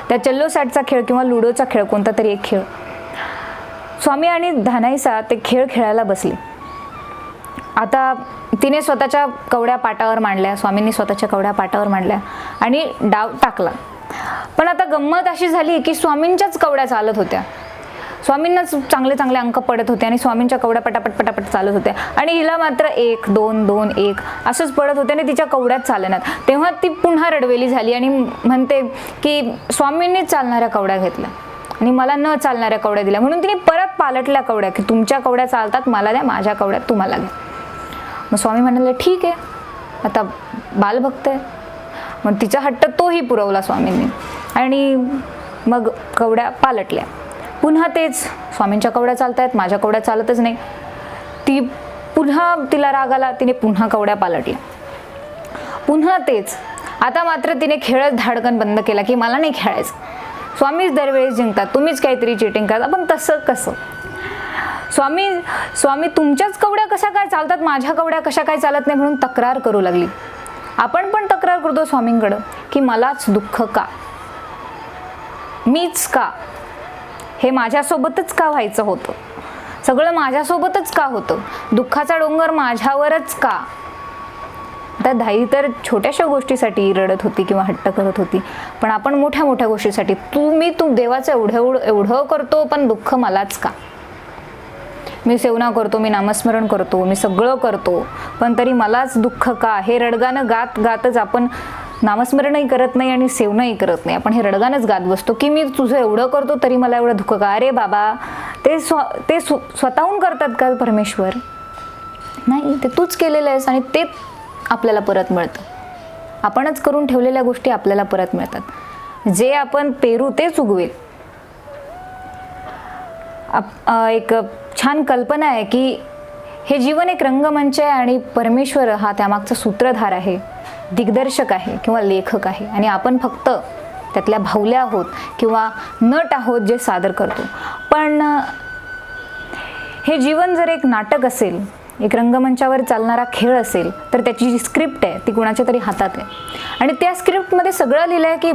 Speaker 1: त्या चल्लोसाटचा खेळ किंवा लुडोचा खेळ कोणता तरी एक खेळ. स्वामी आणि धानाईसा ते खेळ खेळायला बसले. आता तिने स्वतःच्या कवड्या पाटावर मांडल्या, स्वामींनी स्वतःच्या कवड्या पाटावर मांडल्या आणि डाव टाकला. पण आता गंमत अशी झाली की स्वामींच्याच कवड्या चालत होत्या. स्वामींनाच चांगले चांगले अंक पडत होते आणि स्वामींच्या कवड्या पटापट चालत होत्या आणि हिला मात्र 1 2 2 1 असंच पडत होते आणि तिच्या कवड्यात चालनात. तेव्हा ती पुन्हा रडवेली झाली आणि म्हणते की स्वामींनीच चालणाऱ्या कवड्या घेतल्या आणि मला न चालणाऱ्या कवड्या दिल्या, म्हणून तिने परत पालटल्या कवड्या की तुमच्या कवड्या चालतात मला द्या, माझ्या कवड्या तुम्हाला घ्या. मग स्वामी म्हणाले ठीक आहे, आता बालभक्त आहे. मग तिचा हट्ट तोही पुरवला स्वामींनी आणि मग कवड्या पालटल्या. पुन्हा तेच, स्वामींच्या कवड्या चालत आहेत, माझ्या कवड्या चालतच नाही. ती पुन्हा तिला राग आला, तिने पुन्हा कवड्या पालटल्या. पुन्हा तेच. आता मात्र तिने खेळच धाडकन बंद केला की मला नाही खेळायचं, स्वामीच दरवेळेस जिंकतात, तुम्हीच काहीतरी चिटिंग करता. पण तसं कसं? स्वामी तुमच्याच कवड्या कशा काय चालतात, माझ्या कवड्या कशा काय चालत नाही, म्हणून तक्रार करू लागली. आपण पण तक्रार करतो स्वामींकडं की मलाच दुःख का, मीच का, हे माझ्यासोबतच का व्हायचं होतं, सगळं माझ्यासोबतच का होतं, दुःखाचा डोंगर माझ्यावरच का. आता धाई तर छोट्याशा गोष्टीसाठी रडत होती किंवा हट्ट करत होती, पण आपण मोठ्या मोठ्या गोष्टीसाठी तू देवाचं एवढं करतो पण दुःख मलाच का. मी सेवना करतो, मी नामस्मरण करतो, मी सगळं करतो, पण तरी मलाच दुःख का. हे रडगाणं गातच आपण नामस्मरणही करत नाही आणि सेवनाही करत नाही, आपण हे रडगाणंच गात बसतो की मी तुझं एवढं करतो तरी मला एवढं दुःख का. अरे बाबा, ते स्वतःहून करतात का परमेश्वर? नाही, ते तूच केलेलं आहेस आणि ते आपल्याला परत मिळतं. आपणच करून ठेवलेल्या गोष्टी आपल्याला परत मिळतात. जे आपण पेरू तेच उगवेल. एक छान कल्पना आहे की हे जीवन एक रंगमंच आहे आणि परमेश्वर हा त्यामागचा सूत्रधार आहे, दिग्दर्शक आहे किंवा लेखक आहे आणि आपण फक्त त्यातल्या भावल्या आहोत किंवा नट आहोत जे सादर करतो. पण हे जीवन जर एक नाटक असेल, एक रंगमंचावर चालणारा खेळ असेल, तर त्याची जी स्क्रिप्ट आहे ती कुणाच्या तरी हातात आहे आणि त्या स्क्रिप्टमध्ये सगळं लिहिलं आहे की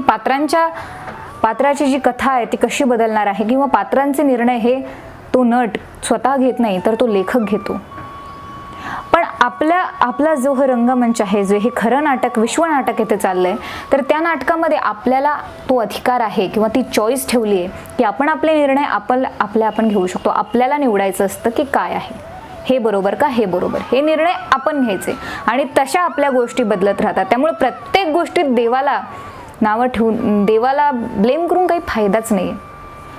Speaker 1: पात्राची जी कथा आहे ती कशी बदलणार आहे किंवा पात्रांचे निर्णय हे तो नट स्वतः घेत नाही तर तो लेखक घेतो. पण आपला जो हा रंगमंच आहे, जे हे खरं नाटक, विश्वनाटक इथे चाललंय, तर त्या नाटकामध्ये आपल्याला तो अधिकार आहे किंवा ती चॉईस ठेवली आहे की आपण आपले निर्णय आपण घेऊ शकतो. आपल्याला निवडायचं असतं की काय आहे, हे बरोबर का, हे बरोबर, हे निर्णय आपण घ्यायचे आणि तशा आपल्या गोष्टी बदलत राहतात. त्यामुळे प्रत्येक गोष्टीत देवाला नावं ठेवून, देवाला ब्लेम करून काही फायदाच नाही,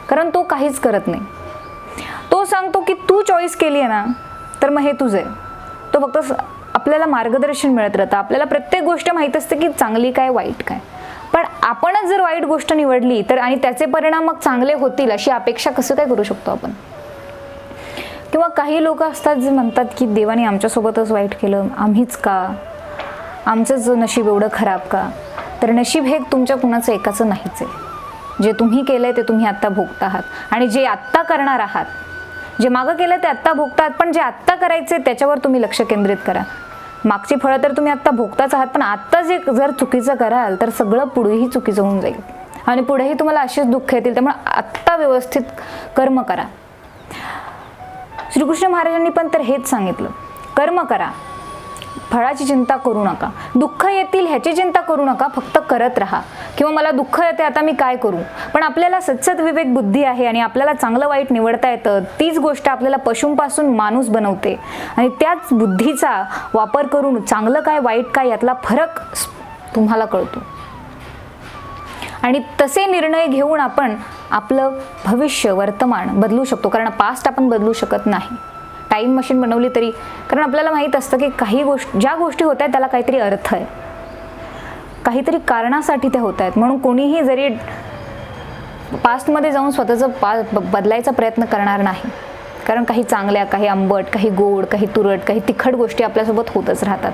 Speaker 1: कारण तो काहीच करत नाही. तो सांगतो की तू चॉईस केली आहे ना, तर मग हे तुझं आहे. तो फक्त आपल्याला मार्गदर्शन मिळत राहतं. आपल्याला प्रत्येक गोष्ट माहीत असते की चांगली काय वाईट काय, पण आपणच जर वाईट गोष्ट निवडली तर आणि त्याचे परिणाम मग चांगले होतील अशी अपेक्षा कसं काय करू शकतो आपण. किंवा काही लोक असतात जे म्हणतात की देवाने आमच्यासोबतच वाईट केलं, आम्हीच का, आमचंच नशीब एवढं खराब का. तर नशीब हे तुमच्या कुणाचं एकाचं नाहीच आहे. जे तुम्ही केलंय ते तुम्ही आत्ता भोगत आहात आणि जे आत्ता करणार आहात जे मागं केलं ते आत्ता भोगतात, पण जे आत्ता करायचे त्याच्यावर तुम्ही लक्ष केंद्रित करा. मागची फळं तर तुम्ही आत्ता भोगताच आहात, पण आत्ता जे जर चुकीचं कराल तर सगळं पुढेही चुकीचं होऊन जाईल आणि पुढेही तुम्हाला अशीच दुःख येतील. त्यामुळे आत्ता व्यवस्थित कर्म करा. श्रीकृष्ण महाराजांनी पण तर हेच सांगितलं, कर्म करा, फळाची चिंता करू नका, दुःख येतील ह्याची चिंता करू नका, फक्त करत राहा. किंवा मला दुःख येते आता मी काय करू, पण आपल्याला सत्सद विवेक बुद्धी आहे आणि आपल्याला चांगलं वाईट निवडता येतं. तीच गोष्ट आपल्याला पशूंपासून माणूस बनवते आणि त्याच बुद्धीचा वापर करून चांगलं काय वाईट काय यातला फरक तुम्हाला कळतो आणि तसे निर्णय घेऊन आपण आपलं भविष्य वर्तमान बदलू शकतो. कारण पास्ट आपण बदलू शकत नाही. टाईम मशीन बनवली तरी, कारण आपल्याला माहीत असतं की काही ज्या गोष्टी होत आहेत त्याला काहीतरी अर्थ आहे, काहीतरी कारणासाठी त्या होत आहेत. म्हणून कोणीही जरी पास्टमध्ये जाऊन स्वतःचं बदलायचा प्रयत्न करणार नाही. कारण काही चांगल्या, काही आंबट, काही गोड, काही तुरट, काही तिखट गोष्टी आपल्यासोबत होतच राहतात.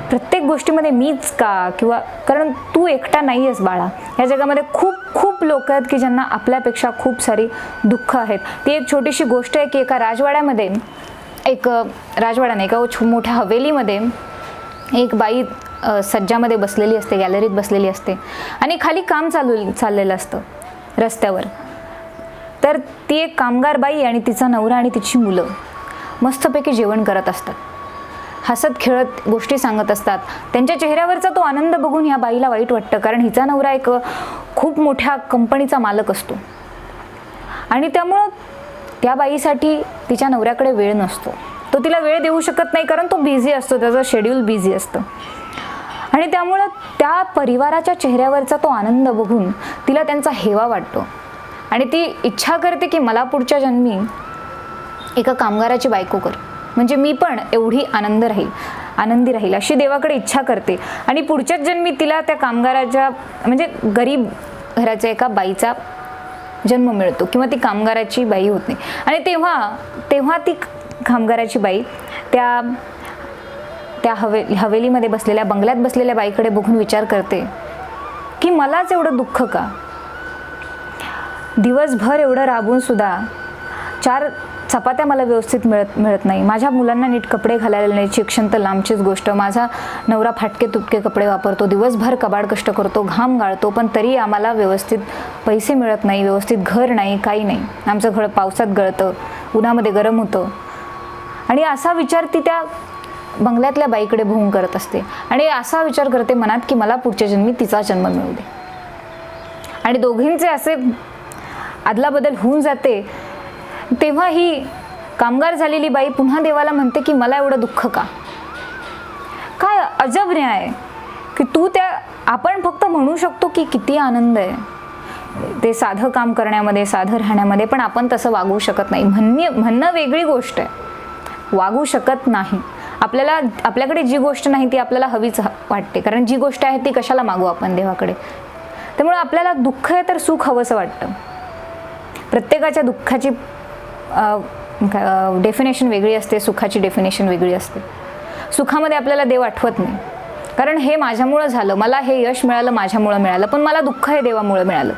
Speaker 1: प्रत्येक गोष्टीमध्ये मीच का, किंवा कारण तू एकटा नाही आहेस बाळा. या जगामध्ये खूप खूप लोक आहेत की ज्यांना आपल्यापेक्षा खूप सारी दुःख आहेत. ती एक छोटीशी गोष्ट आहे की एका राजवाड्यामध्ये, एका मोठ्या हवेलीमध्ये एक बाई सज्जामध्ये बसलेली असते, गॅलरीत बसलेली असते आणि खाली काम चाललेलं असतं रस्त्यावर. तर ती एक कामगार बाई आणि तिचा नवरा आणि तिची मुलं मस्तपैकी जेवण करत असतात, हसत खेळत गोष्टी सांगत असतात. त्यांच्या चेहऱ्यावरचा तो आनंद बघून ह्या बाईला वाईट वाटतं, कारण हिचा नवरा एक खूप मोठ्या कंपनीचा मालक असतो आणि त्यामुळं त्या बाईसाठी तिच्या नवऱ्याकडे वेळ नसतो. तो तिला वेळ देऊ शकत नाही कारण तो बिझी असतो, त्याचं शेड्यूल बिझी असतं आणि त्यामुळं त्या परिवाराच्या चेहऱ्यावरचा तो आनंद बघून तिला त्यांचा हेवा वाटतो आणि ती इच्छा करते की मला पुढच्या जन्मी एका कामगाराची बायको कर, म्हणजे मी पण एवढी आनंदी राहील अशी देवाकडे इच्छा करते. आणि पुढच्याच जन्मी तिला त्या कामगाराच्या म्हणजे गरीब घराच्या एका बाईचा जन्म मिळतो किंवा ती कामगाराची बाई होते. आणि तेव्हा ती कामगाराची बाई त्या हवेलीमध्ये बसलेल्या, बंगल्यात बसलेल्या बाईकडे बघून विचार करते की मलाच एवढं दुःख का, दिवसभर एवढं राबून सुद्धा 4 चपात्या मला व्यवस्थित मिळत नाही, माझ्या मुलांना नीट कपडे घालायला नाही, शिक्षण तर लांबचीच गोष्ट, माझा नवरा फाटके तुटके कपडे वापरतो, दिवसभर कबाड कष्ट करतो, घाम गाळतो, पण तरी आम्हाला व्यवस्थित पैसे मिळत नाही, व्यवस्थित घर नाही, काही नाही, आमचं घर पावसात गळतं, उन्हामध्ये गरम होतं. आणि असा विचार ती त्या बंगल्यातल्या बाईकडे बघून करत असते आणि असा विचार करते मनात की मला पुढच्या जन्मी तिचा जन्म मिळू दे. आणि दोघींचे असे अदलाबदल होऊन जाते. तेव्हा ही कामगार झालेली बाई पुन्हा देवाला म्हणते की मला एवढं दुःख का. काय अजब न्याय की आपण फक्त म्हणू शकतो की किती आनंद आहे ते साधं काम करण्यामध्ये, साधं राहण्यामध्ये, पण आपण तसं वागू शकत नाही. म्हणणं वेगळी गोष्ट आहे, वागू शकत नाही. आपल्याकडे जी गोष्ट नाही ती आपल्याला हवीच वाटते, कारण जी गोष्ट आहे ती कशाला मागू आपण देवाकडे. त्यामुळे आपल्याला दुःख आहे तर सुख हवंसं वाटतं. प्रत्येकाच्या दुःखाची डेफिनेशन वेगळी असते, सुखाची डेफिनेशन वेगळी असते. सुखामध्ये आपल्याला देव आठवत नाही, कारण हे माझ्यामुळं झालं, मला हे यश मिळालं माझ्यामुळं मिळालं, पण मला दुःख हे देवामुळं मिळालं.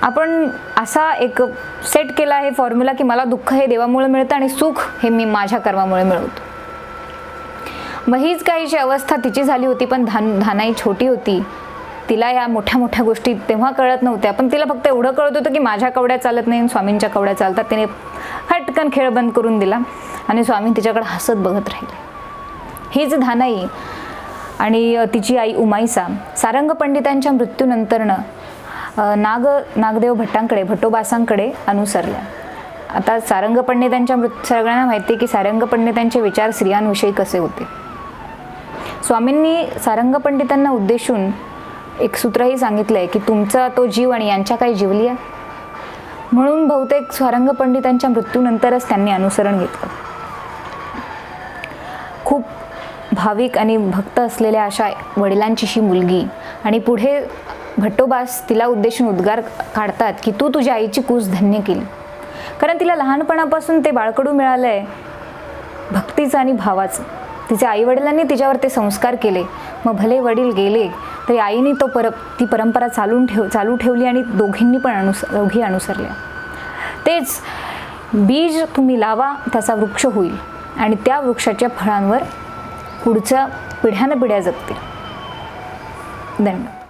Speaker 1: आपण असा एक सेट केला आहे फॉर्म्युला की मला दुःख हे देवामुळे मिळतं आणि सुख हे मी माझ्या कर्मामुळे मिळवतो. मग हीच काहीची अवस्था तिची झाली होती, पण धानाई छोटी होती, तिला या मोठ्या मोठ्या गोष्टी तेव्हा कळत नव्हत्या, पण तिला फक्त एवढं कळत होतं की माझ्या कवड्या चालत नाही, स्वामींच्या कवड्या चालतात. तिने हटकन खेळ बंद करून दिला आणि स्वामी तिच्याकडे हसत बघत राहिले. हीच धानाई आणि तिची आई उमाईसा सारंग पंडितांच्या मृत्यूनंतरनं नागदेव भट्टांकडे, भट्टोबासांकडे अनुसरल्या. आता सारंग पंडितांच्या सगळ्यांना माहिती आहे की सारंग पंडितांचे विचार स्त्रियांविषयी कसे होते. स्वामींनी सारंग पंडितांना उद्देशून एक सूत्रही सांगितलंय की तुमचा तो जीव आणि यांच्या काही जीवली आहे, म्हणून बहुतेक सारंग पंडितांच्या मृत्यूनंतरच त्यांनी अनुसरण घेतलं. खूप भाविक आणि भक्त असलेल्या अशा वडिलांची ही मुलगी, आणि पुढे भट्टोबास तिला उद्देशून उद्गार काढतात की तू तुझ्या आईची कूस धन्य केली, कारण तिला लहानपणापासून ते बाळकडू मिळालंय भक्तीचं आणि भावाचं. तिच्या आईवडिलांनी तिच्यावर ते संस्कार केले. मग भले वडील गेले तरी आईने ती परंपरा चालू ठेवली आणि दोघी अनुसरल्या. तेच बीज तुम्ही लावा, त्याचा वृक्ष होईल आणि त्या वृक्षाच्या फळांवर पुढच्या पिढ्यानपिढ्या जगतील. धन्यवाद.